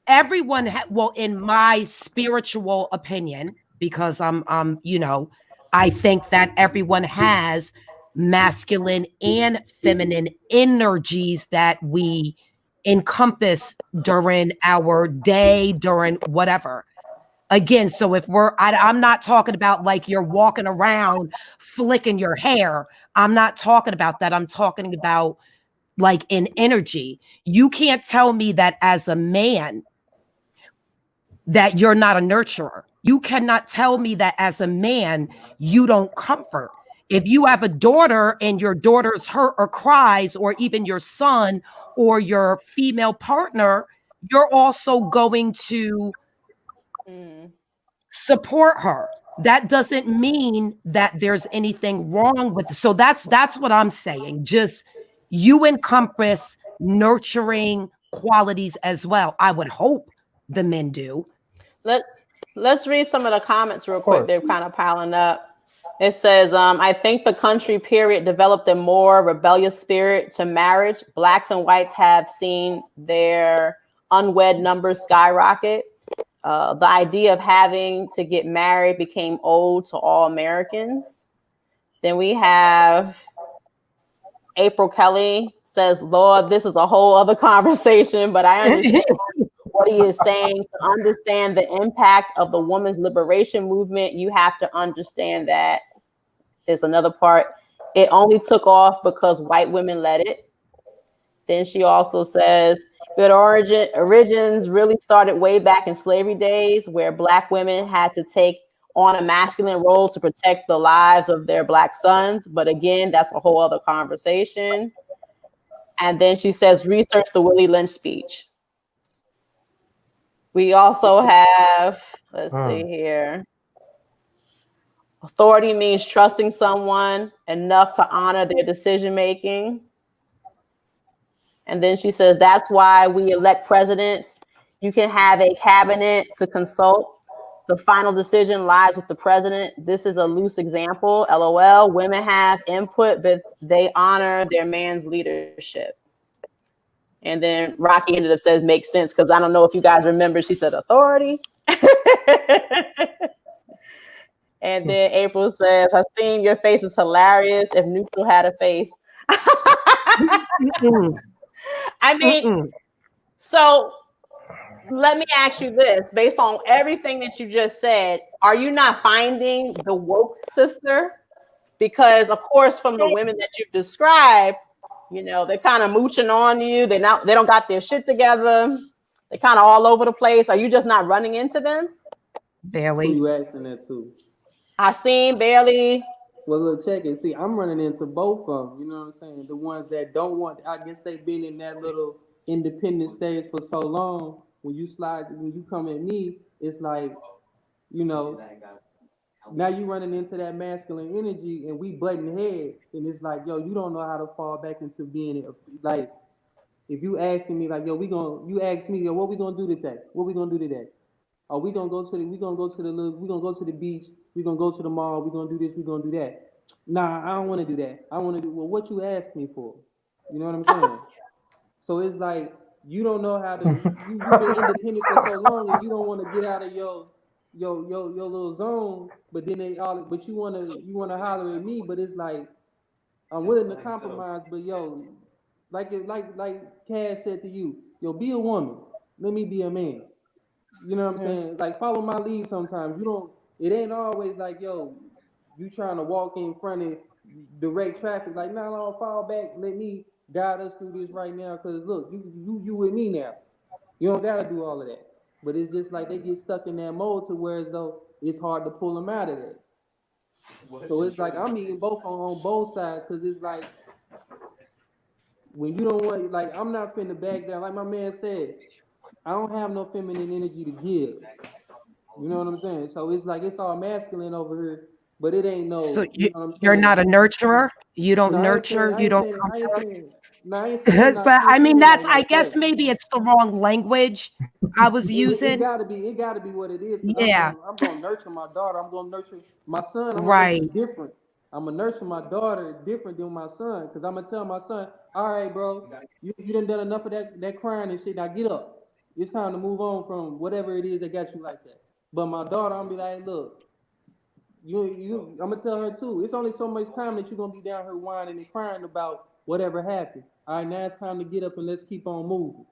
everyone, well, in my spiritual opinion, because I'm, you know, I think that everyone has masculine and feminine energies that we encompass during our day, during whatever. Again, so if I'm not talking about like you're walking around flicking your hair. I'm not talking about that. I'm talking about like in energy. You can't tell me that as a man that you're not a nurturer. You cannot tell me that as a man, you don't comfort. If you have a daughter and your daughter's hurt or cries, or even your son or your female partner, you're also going to support her. That doesn't mean that there's anything wrong with it. So that's what I'm saying. Just you encompass nurturing qualities as well. I would hope the men do. Let's read some of the comments real quick. They're kind of piling up. It says, I think the country period developed a more rebellious spirit to marriage. Blacks and whites have seen their unwed numbers skyrocket. The idea of having to get married became old to all Americans. Then we have April Kelly says, Lord, this is a whole other conversation, but I understand what he is saying. To understand the impact of the women's liberation movement, you have to understand that. There's another part. It only took off because white women led it. Then she also says, good origins really started way back in slavery days, where Black women had to take on a masculine role to protect the lives of their Black sons. But again, that's a whole other conversation. And then she says, research the Willie Lynch speech. We also have, let's see here. Authority means trusting someone enough to honor their decision-making. And then she says, that's why we elect presidents. You can have a cabinet to consult. The final decision lies with the president. This is a loose example. LOL. Women have input, but they honor their man's leadership. And then Rocky ended up says, makes sense, because I don't know if you guys remember, she said authority. And then April says, Hasim, your face is hilarious. If Neutral had a face. I mean, so let me ask you this, based on everything that you just said, are you not finding the woke sister? Because of course, from the women that you've described, you know, they're kind of mooching on you. They don't got their shit together. They're kind of all over the place. Are you just not running into them? Bailey. You asking that too? Hasim, Bailey. Well, look, check it. See, I'm running into both of them. You know what I'm saying? The ones that don't want, I guess they've been in that little independent stage for so long. When you come at me, it's like, you know, now you running into that masculine energy and we butting heads. And it's like, yo, you don't know how to fall back into being like, if you asking me like, yo, you ask me, yo, what we gonna do today? What we gonna do today? Are we gonna go to the, we gonna go to the little, we gonna go to the beach, we gonna go to the mall, we gonna do this, we gonna do that. Nah, I don't wanna do that. I wanna do, well, what you asked me for? You know what I'm saying? So it's like, you don't know how to, you've been independent for so long and you don't wanna get out of your little zone, but then but you wanna holler at me, but it's like, I'm willing to compromise, but yo, like Cass said to you, yo, be a woman. Let me be a man. You know what I'm saying? Like, follow my lead sometimes. It ain't always like, yo, you trying to walk in front of direct traffic. Like, no, fall back. Let me guide us through this right now. Cause look, you with me now. You don't gotta do all of that. But it's just like they get stuck in that mode to where as though it's hard to pull them out of that. So it's like I'm eating both on both sides, cause it's like when you don't want, like, I'm not finna back down. Like my man said, I don't have no feminine energy to give. You know what I'm saying? So it's like it's all masculine over here, but it ain't no. So You know what I'm you're saying? not a nurturer. You don't No, nurture. You don't I ain't comfort. saying. No, I ain't saying. So, I mean, that's. I guess maybe it's the wrong language I was It using. gotta be. It gotta be what it is. Yeah. I'm gonna nurture my daughter. I'm gonna nurture my son. I'm Right. gonna nurture different. I'm gonna nurture my daughter different than my son, because I'm gonna tell my son, all right, bro, you done enough of that crying and shit. Now get up. It's time to move on from whatever it is that got you like that. But my daughter, I'm gonna be like, look, I'm gonna tell her too. It's only so much time that you're gonna be down here whining and crying about whatever happened. All right, now it's time to get up and let's keep on moving.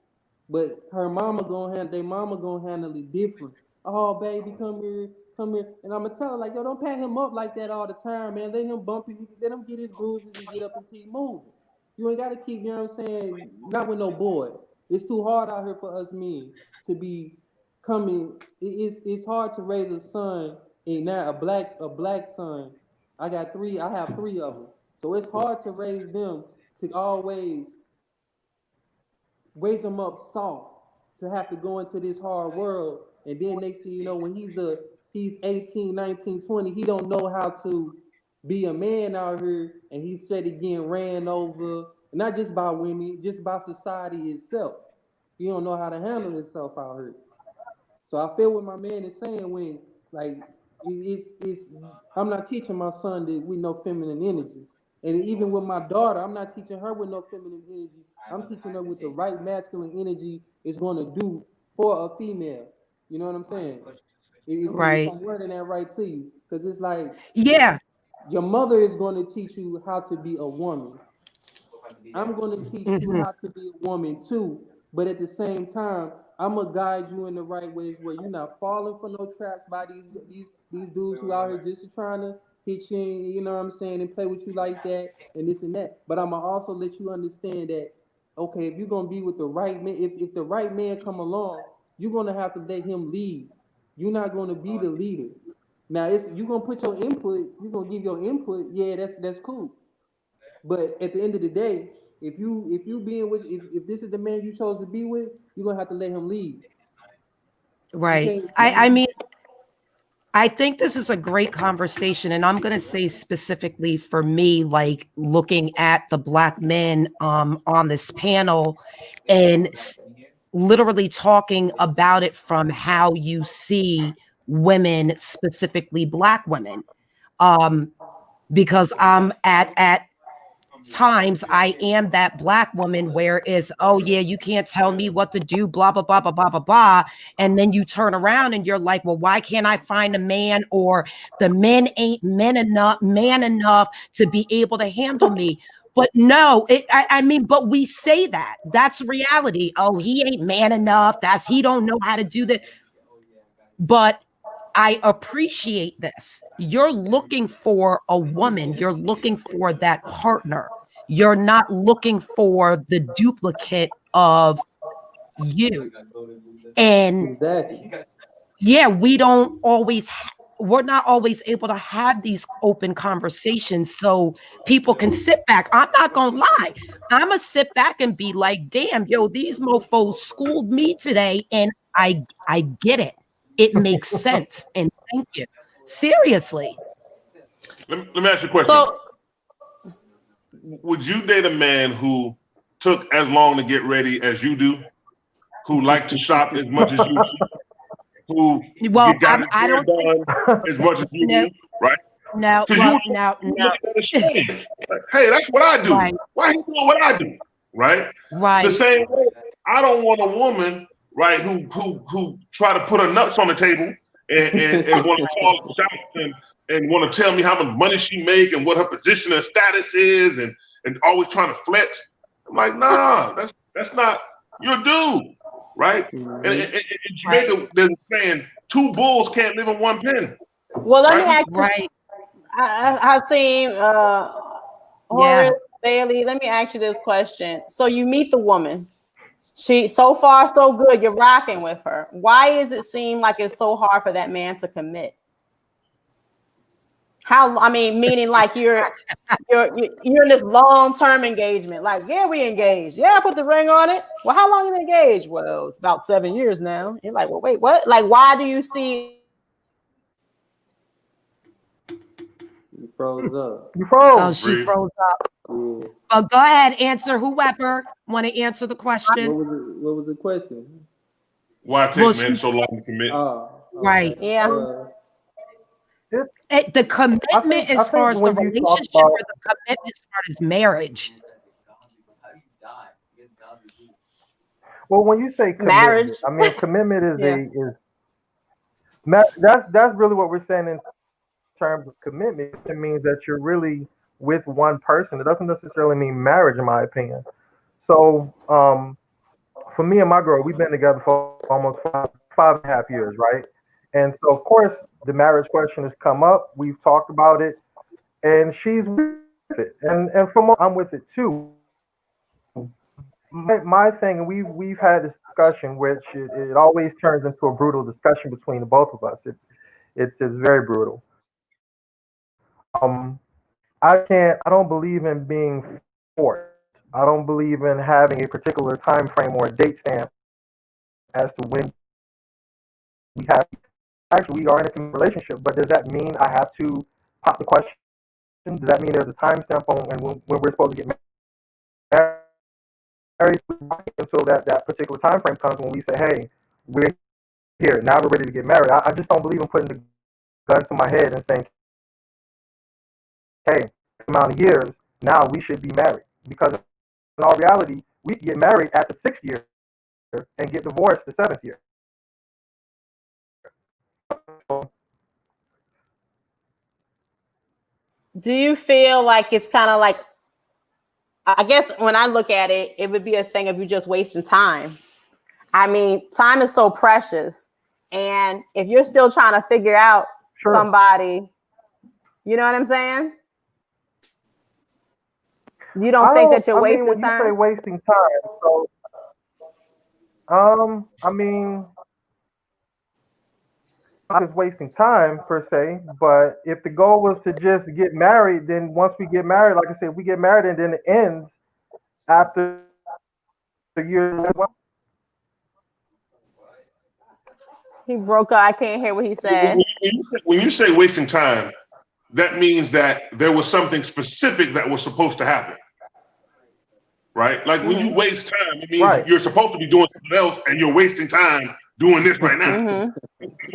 But their mama gonna handle it different. Oh, baby, come here. And I'm gonna tell her, like, yo, don't pat him up like that all the time, man. Let him bump you, let him get his bruises and get up and keep moving. You ain't gotta keep, you know what I'm saying, not with no boy. It's too hard out here for us men to be coming. It's hard to raise a son, and now a black son. I have three of them. So it's hard to raise them to always raise them up soft, to have to go into this hard world, and then next thing you know, when he's 18, 19, 20, he don't know how to be a man out here, and he's steady getting ran over, not just by women, just by society itself. He don't know how to handle himself out here. So I feel what my man is saying when, like, it's I'm not teaching my son that with no feminine energy. And even with my daughter, I'm not teaching her with no feminine energy. I'm teaching her with the right masculine energy is going to do for a female. You know what I'm saying? Right. If I'm wording that right to you, because it's like, Yeah. your mother is going to teach you how to be a woman. I'm going to teach you how to be a woman too, but at the same time, I'm gonna guide you in the right ways where you're not falling for no traps by these dudes who out here just trying to hit you, you know what I'm saying, and play with you like that and this and that. But I'm gonna also let you understand that, okay, if you're gonna be with the right man, if the right man come along, you're gonna have to let him lead. You're not gonna be the leader. Now you're gonna put your input, you're gonna give your input, yeah, that's cool. But at the end of the day, if you being with, if this is the man you chose to be with, you're gonna have to let him lead. Right. I mean, I think this is a great conversation, and I'm going to say specifically for me, like looking at the Black men on this panel and literally talking about it from how you see women, specifically Black women, because I'm at times I am that Black woman where is, oh yeah, you can't tell me what to do, blah, blah, blah, blah, blah, blah, blah. And then you turn around and you're like, well, why can't I find a man, or the men ain't man enough to be able to handle me? But no, I mean, but we say that. That's reality. Oh, he ain't man enough. He don't know how to do that. But I appreciate this. You're looking for a woman. You're looking for that partner. You're not looking for the duplicate of you. And yeah, we don't always we're not always able to have these open conversations so people can sit back. I'm not gonna lie. I'm gonna sit back and be like, damn, yo, these mofos schooled me today, and I get it. It makes sense. And thank you. Seriously. Let me ask you a question. So, would you date a man who took as long to get ready as you do, who liked to shop as much as you do, who Well, got I don't think, done as much as you No. do, right? now, Because well, you now, look at that as strange. Like, hey, that's what I do. Right. Why he doing what I do, right? right. The same way, I don't want a woman, right, who try to put her nuts on the table and want to call the shots and want to tell me how much money she make and what her position and status is and always trying to flex. I'm like, nah, that's not your dude, right? And in Jamaica, they're saying 2 bulls can't live in 1 pen. well, let me ask you. Right. I've seen Horace Bailey. Let me ask you this question. So you meet the woman. She so far so good. You're rocking with her. Why does it seem like it's so hard for that man to commit? Meaning like you're in this long-term engagement. Like, yeah, we engaged. Yeah, I put the ring on it. Well, how long you engaged? Well, it's about 7 years now. You're like, well, wait, what? Like, why do you see? You froze up. You froze. Oh, she Breathe. froze up. Yeah. Oh, go ahead, answer. Whoever want to answer the question. What was the question? Why take Well, men so long to commit? Oh, Right. Yeah. The commitment I as far as think the when you talk relationship about- or the commitment as far as marriage. Well, when you say commitment, Marriage. I mean commitment is Yeah. that's really what we're saying in terms of commitment. It means that you're really with one person. It doesn't necessarily mean marriage, in my opinion. So, for me and my girl, we've been together for almost five and a half years, right? And so, of course, the marriage question has come up. We've talked about it, and she's with it, and from I'm with it too. My thing, and we've had this discussion, which it always turns into a brutal discussion between the both of us. It's very brutal. I don't believe in being forced. I don't believe in having a particular time frame or a date stamp as to when we have. Actually, we are in a relationship, but does that mean I have to pop the question? Does that mean there's a time stamp on when we're supposed to get married until that particular time frame comes when we say, hey, we're here, now we're ready to get married? I just don't believe in putting the gun to my head and saying, hey, amount of years, now we should be married. Because in all reality, we get married at the 6th year and get divorced the 7th year. Do you feel like it's kind of like, I guess when I look at it, it would be a thing of you just wasting time. I mean, time is so precious. And if you're still trying to figure out somebody, you know what I'm saying? You don't think that you're wasting when time? you say wasting time, so I mean, not just wasting time per se, but if the goal was to just get married, then once we get married, like I said, we get married and then it ends after the year. He broke up. I can't hear what he said. When you say wasting time, that means that there was something specific that was supposed to happen, right? Like when you waste time, it means you're supposed to be doing something else and you're wasting time doing this right now.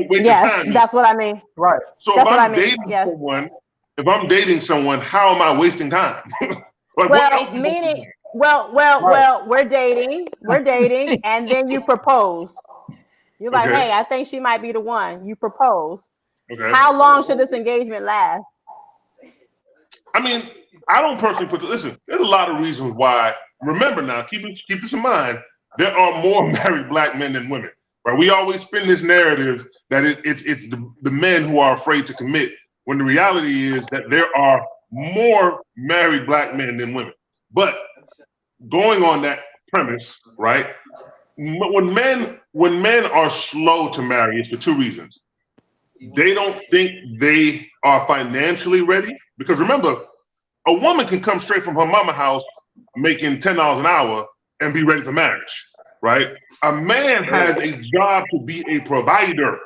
Yes, that's what I mean. Right. So if I'm dating someone, if I'm dating someone, how am I wasting time? Like, what else meaning, well, we're dating, and then you propose. You're like, hey, I think she might be the one. You propose. Okay. How long should this engagement last? I mean, I don't personally listen, there's a lot of reasons why. Remember now, keep this in mind, there are more married black men than women. Right? We always spin this narrative that it's the men who are afraid to commit, when the reality is that there are more married black men than women. But going on that premise, right? When men are slow to marry, it's for 2 reasons. they don't think they are financially ready. Because remember, a woman can come straight from her mama house making $10 an hour and be ready for marriage, right? A man has a job to be a provider,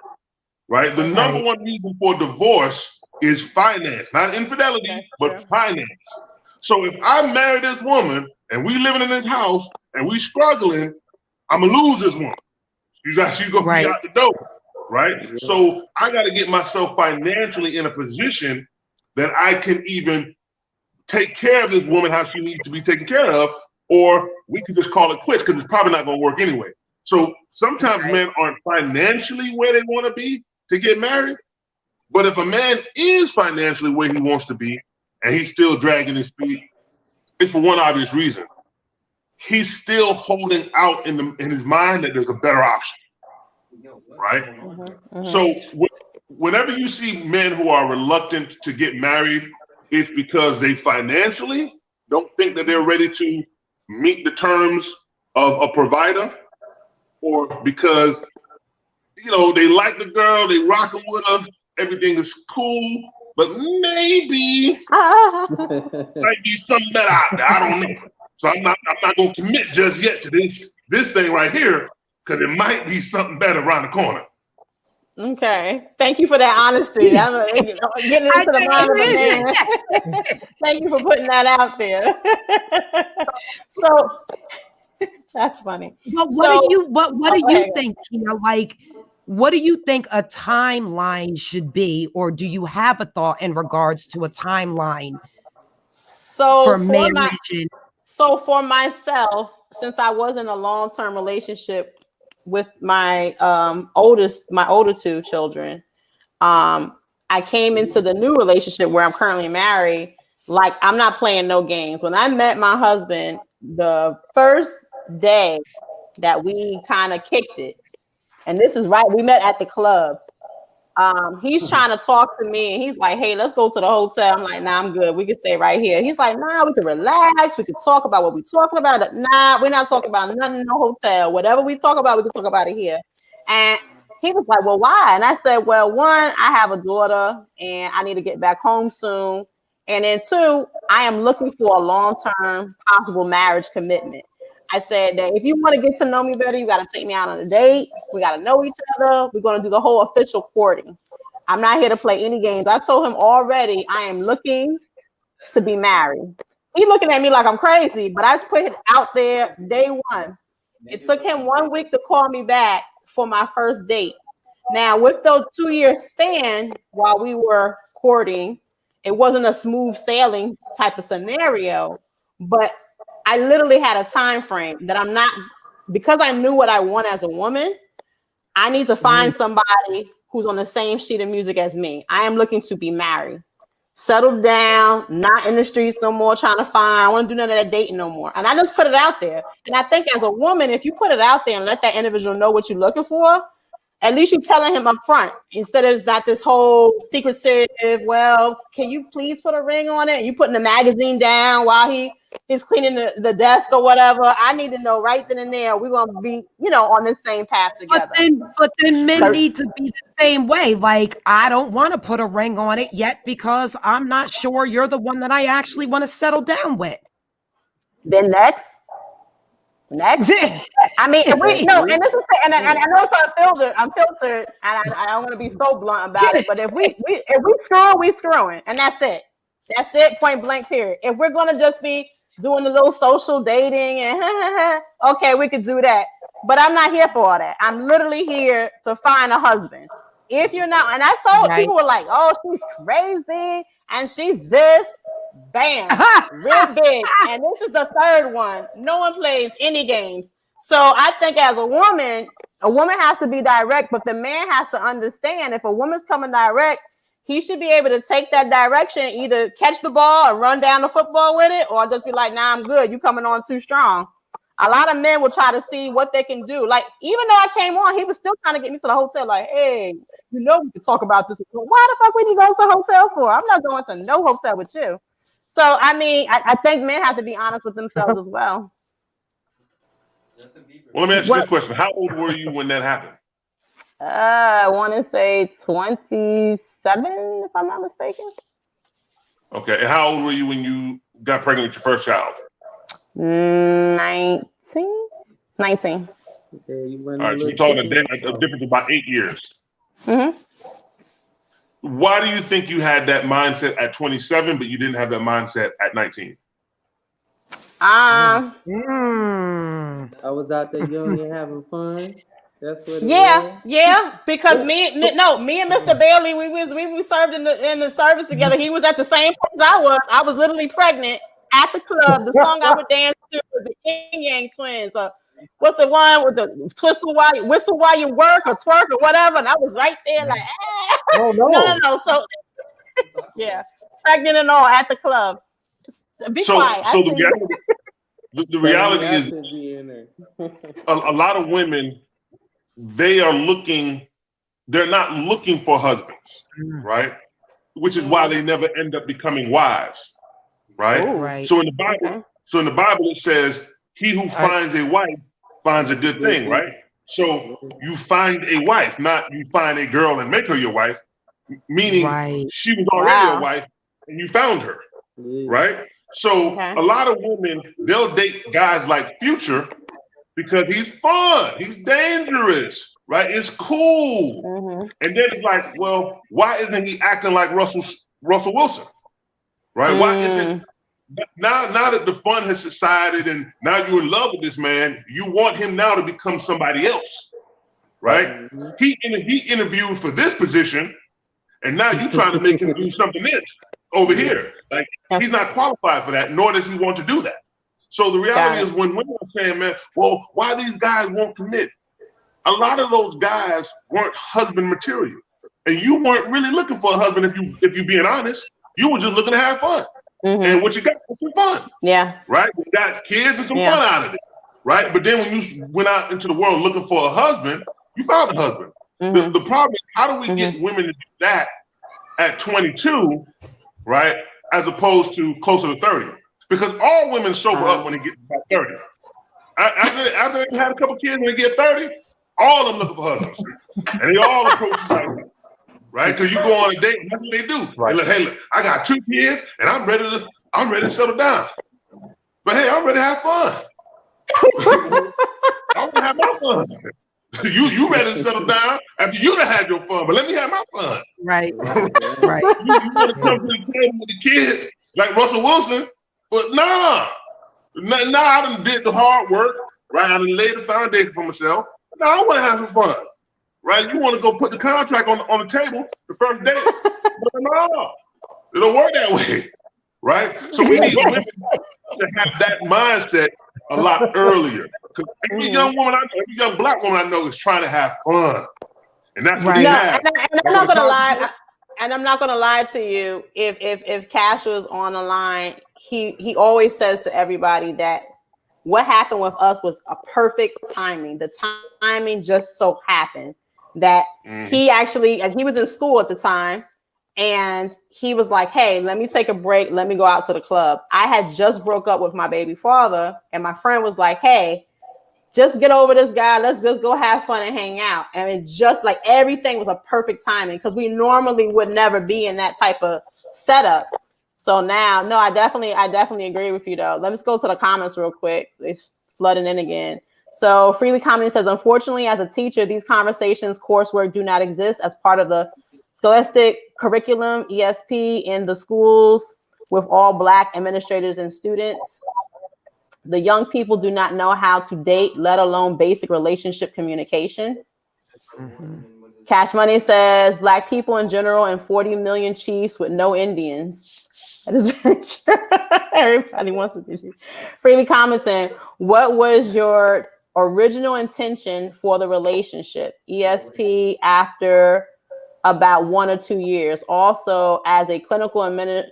right? The number one reason for divorce is finance, not infidelity, but finance. So if I marry this woman and we living in this house and we struggling, I'm gonna lose this woman. She's gonna be out the door, right? So I gotta get myself financially in a position that I can even take care of this woman how she needs to be taken care of, or we could just call it quits because it's probably not gonna work anyway. So sometimes men aren't financially where they wanna be to get married, but if a man is financially where he wants to be and he's still dragging his feet, it's for one obvious reason. He's still holding out in his mind that there's a better option, right? So whenever you see men who are reluctant to get married, it's because they financially don't think that they're ready to meet the terms of a provider, or because, you know, they like the girl, they rocking with her, everything is cool, but maybe might be something better out there. I don't know. So I'm not gonna commit just yet to this thing right here, because it might be something better around the corner. Okay, thank you for that honesty. I'm getting into the mind of a man. Thank you for putting that out there. So that's funny. But what do you think, Kia? Like, what do you think a timeline should be, or do you have a thought in regards to a timeline for marriage? So for myself, since I was in a long-term relationship with my older two children, I came into the new relationship where I'm currently married. Like, I'm not playing no games. When I met my husband, the first day that we kind of kicked it, and this is right, we met at the club. He's trying to talk to me, and he's like, "Hey, let's go to the hotel." I'm like, "Nah, I'm good. We can stay right here." He's like, "Nah, we can relax. We can talk about what we're talking about." Nah, we're not talking about nothing in the hotel. Whatever we talk about, we can talk about it here. And he was like, "Well, why?" And I said, "Well, one, I have a daughter, and I need to get back home soon. And then two, I am looking for a long-term possible marriage commitment." I said that if you want to get to know me better, you got to take me out on a date. We got to know each other. We're going to do the whole official courting. I'm not here to play any games. I told him already I am looking to be married. He's looking at me like I'm crazy, but I put it out there day one. It took him 1 week to call me back for my first date. Now, with those 2 year span while we were courting, it wasn't a smooth sailing type of scenario, but I literally had a time frame that I'm not, because I knew what I want as a woman. I need to find somebody who's on the same sheet of music as me. I am looking to be married, settled down, not in the streets no more, trying to find, I want to do none of that dating no more. And I just put it out there. And I think as a woman, if you put it out there and let that individual know what you're looking for, at least you're telling him up front, instead of it's not this whole secretive, well, can you please put a ring on it? And you putting the magazine down while he's cleaning the desk or whatever. I need to know right then and there we're going to be, on the same path together. But then men need to be the same way. Like, I don't want to put a ring on it yet because I'm not sure you're the one that I actually want to settle down with. Then next. I mean, and this is, and I know it's I'm filtered, and I don't want to be so blunt about it. But if we screw, we screwing, and that's it. That's it. Point blank. Period. If we're gonna just be doing a little social dating and okay, we could do that. But I'm not here for all that. I'm literally here to find a husband. If you're not, and I saw people were like, "Oh, she's crazy, and she's this." Bam, real big. And this is the third one. No one plays any games. So I think as a woman has to be direct, but the man has to understand if a woman's coming direct, he should be able to take that direction, either catch the ball and run down the football with it, or just be like, "Nah, I'm good. You coming on too strong." A lot of men will try to see what they can do. Like, even though I came on, he was still trying to get me to the hotel. Like, "Hey, we can talk about this." Why the fuck we need to go to the hotel for? I'm not going to no hotel with you. So, I mean, I think men have to be honest with themselves as well. Well, let me ask you this question. How old were you when that happened? I want to say 27, if I'm not mistaken. Okay. And how old were you when you got pregnant with your first child? 19. Okay, you went All right. So you're talking a difference of about 8 years. Mm-hmm. Why do you think you had that mindset at 27, but you didn't have that mindset at 19? I was out there young and having fun. That's what it was. Yeah, because me and Mr. Bailey, we served in the service together. He was at the same place I was. I was literally pregnant at the club. The song I would dance to was the Yin Yang Twins. What's the one with the whistle while you work or twerk or whatever? And I was right there like, Oh no. no. So yeah, pregnant and all at the club. Be quiet. So the reality is a lot of women, they're not looking for husbands, right? Which is why they never end up becoming wives, right? Ooh. Right. So in the Bible, it says, "He who finds a wife finds a good thing," right? So you find a wife, not you find a girl and make her your wife, meaning she was already a wife and you found her, right? So a lot of women, they'll date guys like Future because he's fun, he's dangerous, right? It's cool. Mm-hmm. And then it's like, well, why isn't he acting like Russell Wilson, right? Why isn't now that the fun has subsided and now you're in love with this man, you want him now to become somebody else, right? He interviewed for this position, and now you're trying to make him do something else over here. Like he's not qualified for that, nor does he want to do that. So the reality is, when women are saying, man, well, why these guys won't commit? A lot of those guys weren't husband material, and you weren't really looking for a husband. If you being honest, you were just looking to have fun. Mm-hmm. And what you got was some fun. Yeah. Right? You got kids and some fun out of it. Right? But then when you went out into the world looking for a husband, you found a husband. Mm-hmm. The problem is, how do we get women to do that at 22, right? As opposed to closer to 30? Because all women sober up when they get about 30. After they had a couple kids and they get 30, all of them looking for husbands. And they all approach you like that. Right? Because you go on a date, and that's what they do. Right. They look, hey, look, I got 2 kids and I'm ready to settle down. But hey, I'm ready to have fun. I want to have my fun. You ready to settle down after you done had your fun, but let me have my fun. Right. You want to come to the table with the kids like Russell Wilson, but nah, I done did the hard work, right? I done laid the foundation for myself. Now I want to have some fun. Right? You want to go put the contract on the table the first date. But no, it don't work that way. Right? So we need women to have that mindset a lot earlier. Because every young woman I know, every young black woman I know is trying to have fun. And that's what they have. And I'm not gonna lie. And I'm not gonna lie to you. If Cash was on the line, he always says to everybody that what happened with us was a perfect timing. The timing just so happened that he was in school at the time, and he was like, hey, let me take a break, let me go out to the club. I had just broke up with my baby father, and my friend was like, hey, just get over this guy, let's just go have fun and hang out. And it just like everything was a perfect timing, because we normally would never be in that type of setup. So now, no, I definitely agree with you though. Let's go to the comments real quick. It's flooding in again. So Freely Commenting says, unfortunately, as a teacher, these conversations, coursework do not exist as part of the scholastic curriculum, ESP, in the schools with all Black administrators and students. The young people do not know how to date, let alone basic relationship communication. Cash Money says, Black people in general and 40 million chiefs with no Indians. That is very true. Everybody wants to be chief. Freely Commenting, what was your original intention for the relationship? ESP after about 1 or 2 years. Also, as a clinical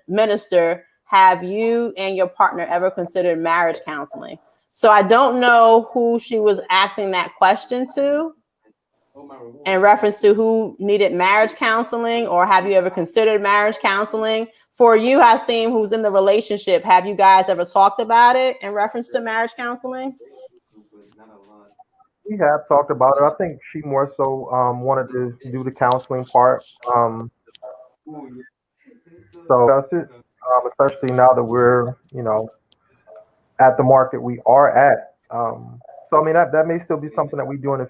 minister, have you and your partner ever considered marriage counseling? So I don't know who she was asking that question to in reference to who needed marriage counseling, or have you ever considered marriage counseling? For you, Hasim, who's in the relationship, have you guys ever talked about it in reference to marriage counseling? we have talked about it. I think she more so wanted to do the counseling part. So that's it. Especially now that we're, at the market we are at. So I mean that may still be something that we do in the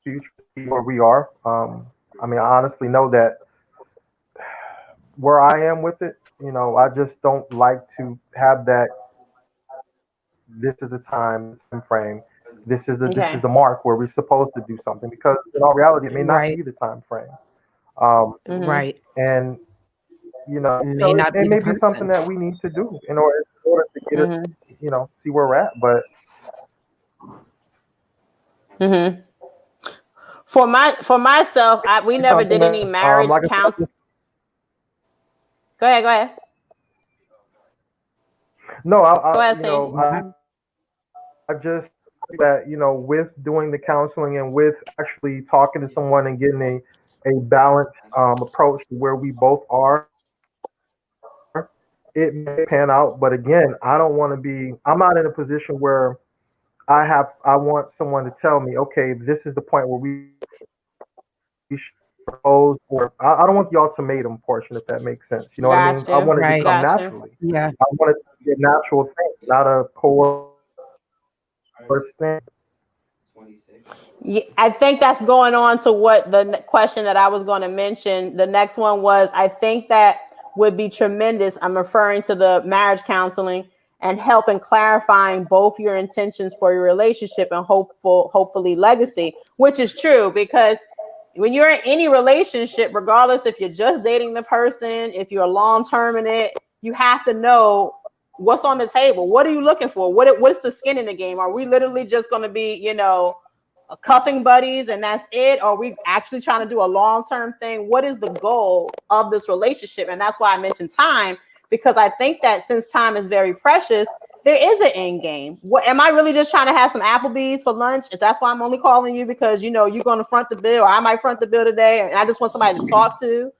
future, see where we are. I mean, I honestly know that where I am with it, I just don't like to have that. This is a time frame. This is Okay. the mark where we're supposed to do something, because in all reality, it may not Right. be the time frame. Um, Mhm. Right. and May so not it be may the be something person. that we need to do in order to get it, Mhm. see where we're at. But Mhm. For myself, we never something did any that, marriage like I counsel. said, Go ahead. Go ahead. no, Go I ahead, you Saint. know, I just that with doing the counseling and with actually talking to someone and getting a balanced approach to where we both are, it may pan out. But again, I don't want to be. I'm not in a position where I want someone to tell me, okay, this is the point where we should propose, or I don't want the ultimatum portion, if that makes sense. You know what I mean? Got I you. want it to Right. come Got you. naturally. Yeah. I want it to be a natural thing, not a coerced thing. Yeah, I think that's going on to what the question that I was going to mention. The next one was, I think that would be tremendous. I'm referring to the marriage counseling and help in clarifying both your intentions for your relationship and hopefully legacy, which is true, because when you're in any relationship, regardless if you're just dating the person, if you're long term in it, you have to know what's on the table. What are you looking for? What's the skin in the game? Are we literally just going to be, cuffing buddies and that's it? Or are we actually trying to do a long-term thing? What is the goal of this relationship? And that's why I mentioned time, because I think that since time is very precious, there is an end game. What am I really just trying to have some Applebee's for lunch? Is that's why I'm only calling you, because you're going to front the bill, or I might front the bill today, and I just want somebody to talk to,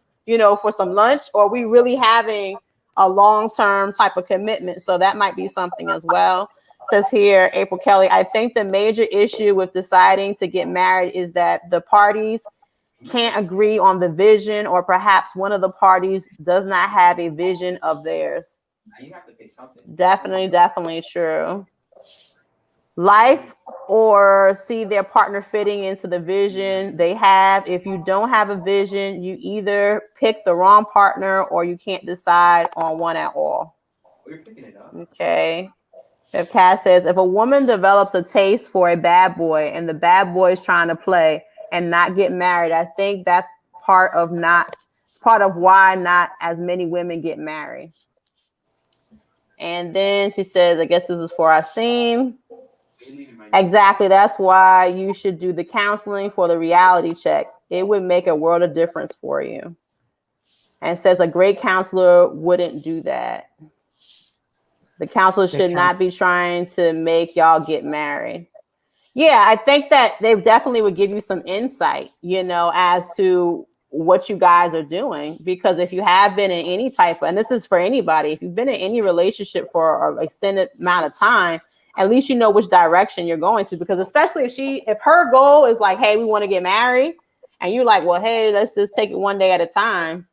for some lunch? Or are we really having a long-term type of commitment? So that might be something as well. Says here, April Kelly, I think the major issue with deciding to get married is that the parties can't agree on the vision, or perhaps one of the parties does not have a vision of theirs. You have to pay something. Definitely true. Life or see their partner fitting into the vision they have. If you don't have a vision, you either pick the wrong partner or you can't decide on one at all. We're picking it up. Okay. If Cass says, if a woman develops a taste for a bad boy and the bad boy is trying to play and not get married, I think that's part of why not as many women get married. And then she says, I guess this is for Asim. Exactly. That's why you should do the counseling for the reality check. It would make a world of difference for you. And says a great counselor wouldn't do that. The counselor should not be trying to make y'all get married. Yeah, I think that they definitely would give you some insight, as to what you guys are doing. Because if you have been in any type of, and this is for anybody, if you've been in any relationship for an extended amount of time, at least you know which direction you're going to. Because especially if her goal is like, hey, we want to get married, and you're like, well, hey, let's just take it one day at a time.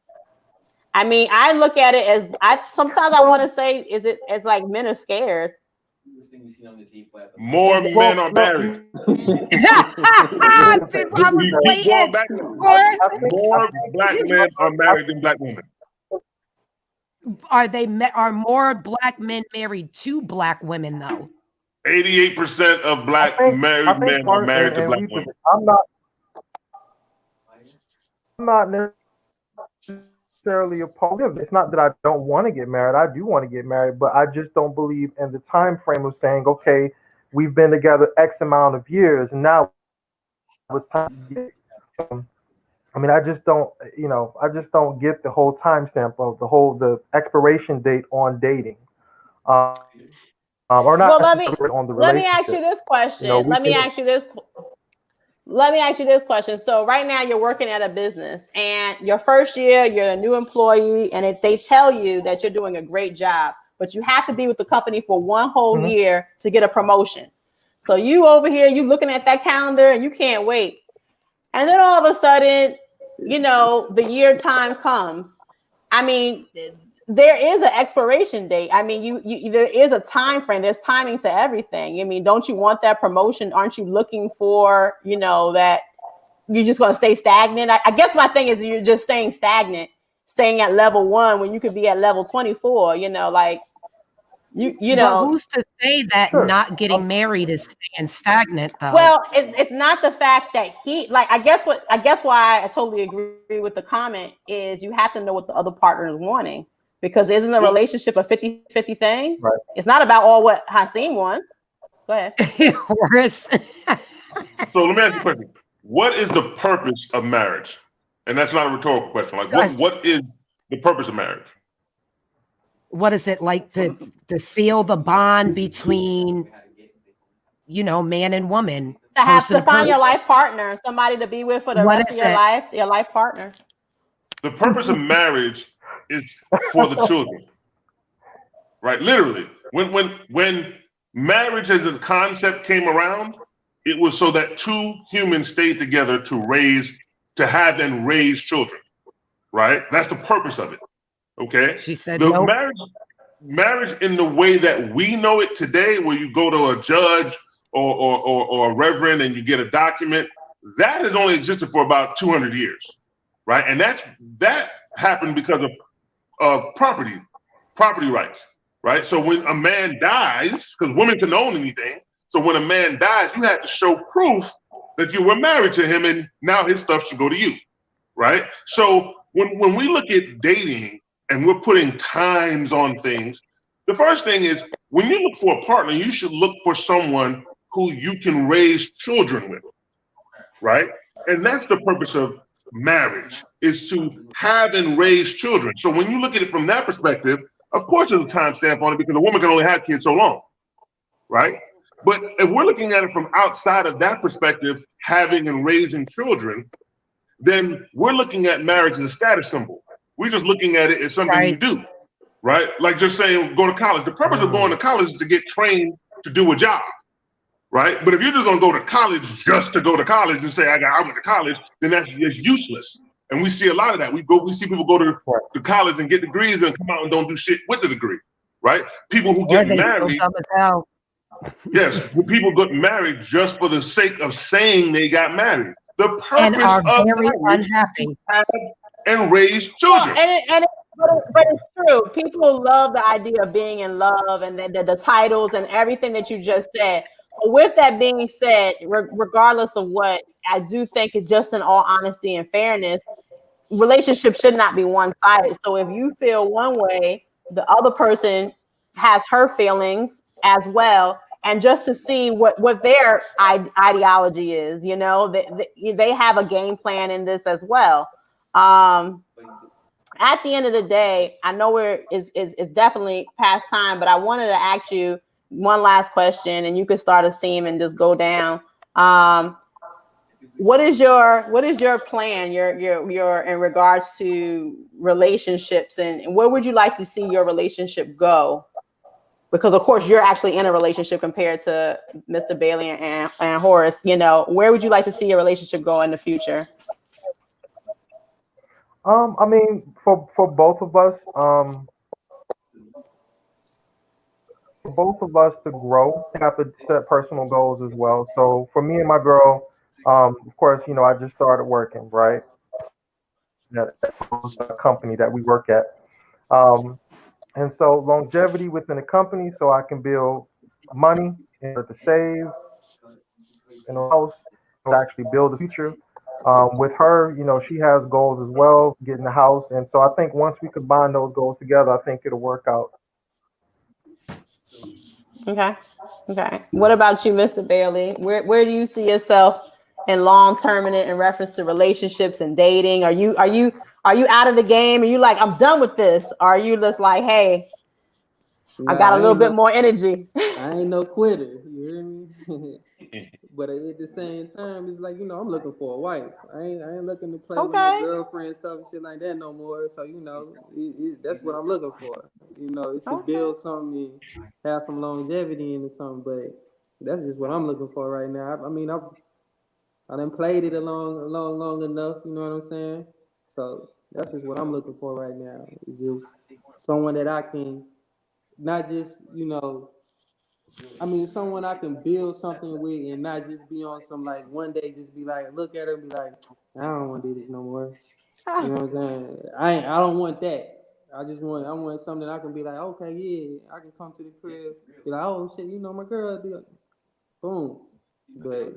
I mean, I look at it as sometimes I want to say, is it as like men are scared? More men are married. I'm waiting. More black men are married than black women. Are more black men married to black women though? 88% of black married men are married to black women. I'm not necessarily opposed. It's not that I don't want to get married. I do want to get married, but I just don't believe in the time frame of saying, okay, we've been together X amount of years, and now it's time to get. I mean, I just don't get the whole timestamp of the expiration date on dating, or not. Well, on the let me ask you this question. Let me ask you this question. So right now you're working at a business, and your first year you're a new employee, and if they tell you that you're doing a great job, but you have to be with the company for one whole year to get a promotion. So you over here, you looking at that calendar and you can't wait. And then all of a sudden, you know, the year time comes. I mean, there is an expiration date. I mean, you there is a time frame. There's timing to everything. I mean, don't you want that promotion? Aren't you looking for, you know, that you're just going to stay stagnant? I guess my thing is you're just staying stagnant, staying at level 1 when you could be at level 24, you know, like you know. But who's to say that Sure. not getting married is staying stagnant though? Well, it's not the fact that he, like, I guess why I totally agree with the comment is you have to know what the other partner is wanting, because isn't a relationship a 50-50 thing? Right. It's not about all what Hasim wants. Go ahead. Horace. So let me ask you a question. What is the purpose of marriage? And that's not a rhetorical question. Like, Yes. what is the purpose of marriage? What is it like to seal the bond between, you know, man and woman? To have person to find person? your life partner, somebody to be with for the What rest of is your it? life, your life partner. The purpose of marriage is for the children, right? Literally, when marriage as a concept came around, it was so that two humans stayed together to have and raise children, right? That's the purpose of it. Okay. She said The no. marriage in the way that we know it today, where you go to a judge or a reverend and you get a document, that has only existed for about 200 years, right? And that happened because of property rights, right? So when a man dies, because women can own anything, so when a man dies, you had to show proof that you were married to him, and now his stuff should go to you, right? So when we look at dating and we're putting times on things, the first thing is when you look for a partner, you should look for someone who you can raise children with, right? And that's the purpose of marriage, is to have and raise children. So when you look at it from that perspective, of course there's a time stamp on it because a woman can only have kids so long, right? But if we're looking at it from outside of that perspective, having and raising children, then we're looking at marriage as a status symbol. We're just looking at it as something you do, right? Like just saying go to college. The purpose of going to college is to get trained to do a job, right? But if you're just gonna go to college just to go to college and say I went to college, then that's useless. And we see a lot of that. We see people go to college and get degrees and come out and don't do shit with the degree, right? People who get married. Yes, people get married just for the sake of saying they got married. The purpose And are of very marriage unhappy. is to have and raise children. But it's true. People love the idea of being in love and the titles and everything that you just said. But with that being said, regardless of what, I do think it's just in all honesty and fairness, relationships should not be one-sided. So if you feel one way, the other person has her feelings as well. And just to see what their ideology is, you know, they have a game plan in this as well. At the end of the day, I know it's definitely past time, but I wanted to ask you one last question, and you could start a seam and just go down. What is your plan? Your in regards to relationships, and where would you like to see your relationship go? Because of course you're actually in a relationship compared to Mr. Bailey and Horace. You know, where would you like to see your relationship go in the future? I mean, for both of us, to grow, we have to set personal goals as well. So for me and my girl, of course, you know, I just started working, right? That company that we work at. And so longevity within a company, so I can build money in order to save in a house, to actually build the future. With her, you know, she has goals as well, getting a house. And so I think once we combine those goals together, I think it'll work out. Okay. What about you, Mr. Bailey? Where do you see yourself in long term in reference to relationships and dating? Are you out of the game? Are you like, I'm done with this? Or are you just like, hey, I got a little bit more energy? I ain't no quitter. You hear me? But at the same time, it's like, you know, I'm looking for a wife. I ain't looking to play with my girlfriend stuff and shit like that no more. So, you know, that's what I'm looking for. You know, it's to build something and have some longevity into something. But That's just what I'm looking for right now. I mean, I done played it long enough. You know what I'm saying? So that's just what I'm looking for right now. Is just someone that I can not just, I mean, someone I can build something with and not just be on some like one day just be like, look at her and be like, I don't want to do this no more. You know what I'm saying? I don't want that. I want something I can be like, okay, yeah, I can come to the crib, be like, oh shit, my girl, be like, boom. But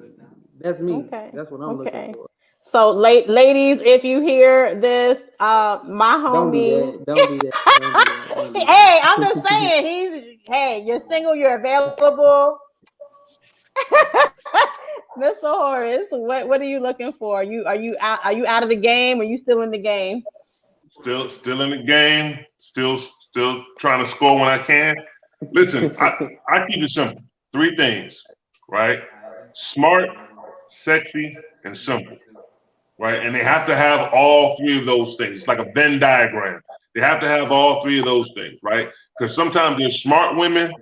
that's me. Okay. That's what I'm Okay. looking for. So, ladies, if you hear this, my Don't homie. do that. Don't do that. Don't do that. Hey, I'm just saying, you're single, you're available. Mr. Horace, what are you looking for? Are you out of the game? Or are you still in the game? Still in the game. Still trying to score when I can. Listen, I keep it simple. 3 things, right? Smart, sexy, and simple, right? And they have to have all 3 of those things. It's like a Venn diagram. They have to have all 3 of those things, right? Because sometimes there's smart women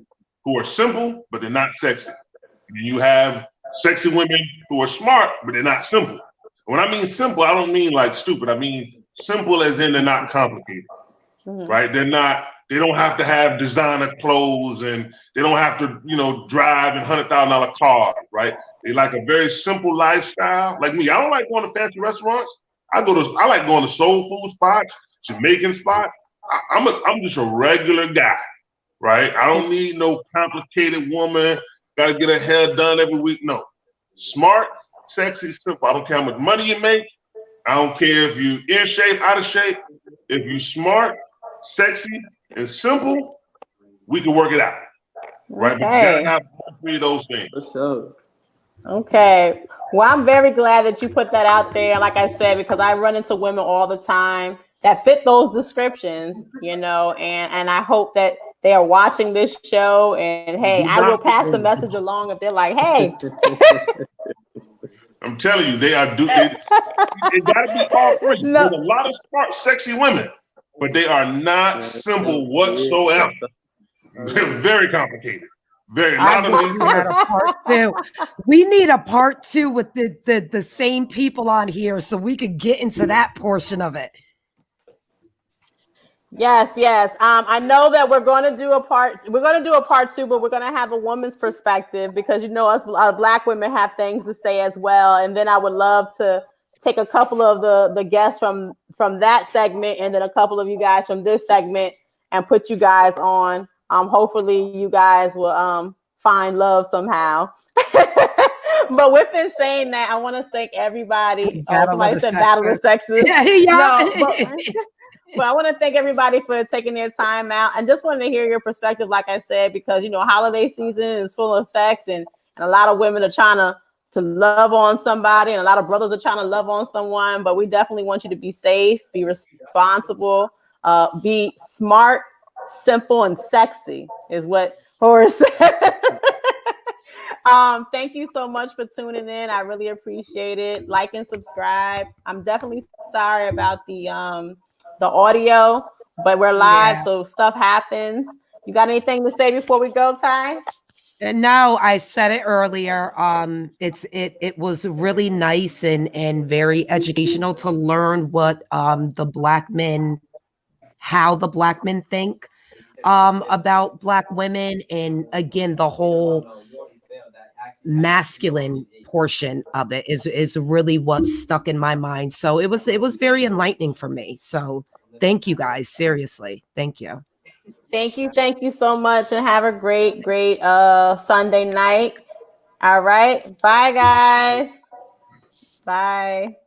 who are simple, but they're not sexy. And you have sexy women who are smart, but they're not simple. When I mean simple, I don't mean like stupid. I mean simple as in they're not complicated, right? They don't have to have designer clothes and they don't have to, drive in $100,000 cars, right? They like a very simple lifestyle. Like me, I don't like going to fancy restaurants. I like going to soul food spots, Jamaican spots. I'm just a regular guy, right? I don't need no complicated woman. Got to get her hair done every week. No, smart, sexy, simple. I don't care how much money you make. I don't care if you in shape, out of shape. If you smart, sexy, and simple, we can work it out, right? Okay. We gotta have all 3 of those things. For sure. Okay. Well, I'm very glad that you put that out there. Like I said, because I run into women all the time that fit those descriptions, and I hope that they are watching this show. And hey, I will pass the message along if they're like, hey. I'm telling you, they are it gotta be all 3. No. There's a lot of smart, sexy women, but they are not simple whatsoever. They're very complicated. Very. I wish you had a part 2. We need a part 2 with the same people on here so we could get into that portion of it. Yes. I know that we're going to do a part 2, but we're going to have a woman's perspective because us Black women have things to say as well. And then I would love to take a couple of the guests from that segment and then a couple of you guys from this segment and put you guys on. Hopefully you guys will find love somehow. But with it saying that, I want to thank everybody. Somebody said battle of the sexes. No, but I want to thank everybody for taking their time out and just wanted to hear your perspective, like I said, because, holiday season is full effect and a lot of women are trying to love on somebody and a lot of brothers are trying to love on someone. But we definitely want you to be safe, be responsible, be smart, simple, and sexy is what Horace said. Thank you so much for tuning in. I really appreciate it. Like and subscribe. I'm definitely sorry about the audio, but we're live, so stuff happens. You got anything to say before we go, Ty? No, I said it earlier. It was really nice and very educational to learn what how the Black men think about Black women, and again, the whole masculine portion of it is really what stuck in my mind. So it was very enlightening for me. So thank you guys. Seriously. Thank you. Thank you so much, and have a great Sunday night. All right. Bye, guys. Bye.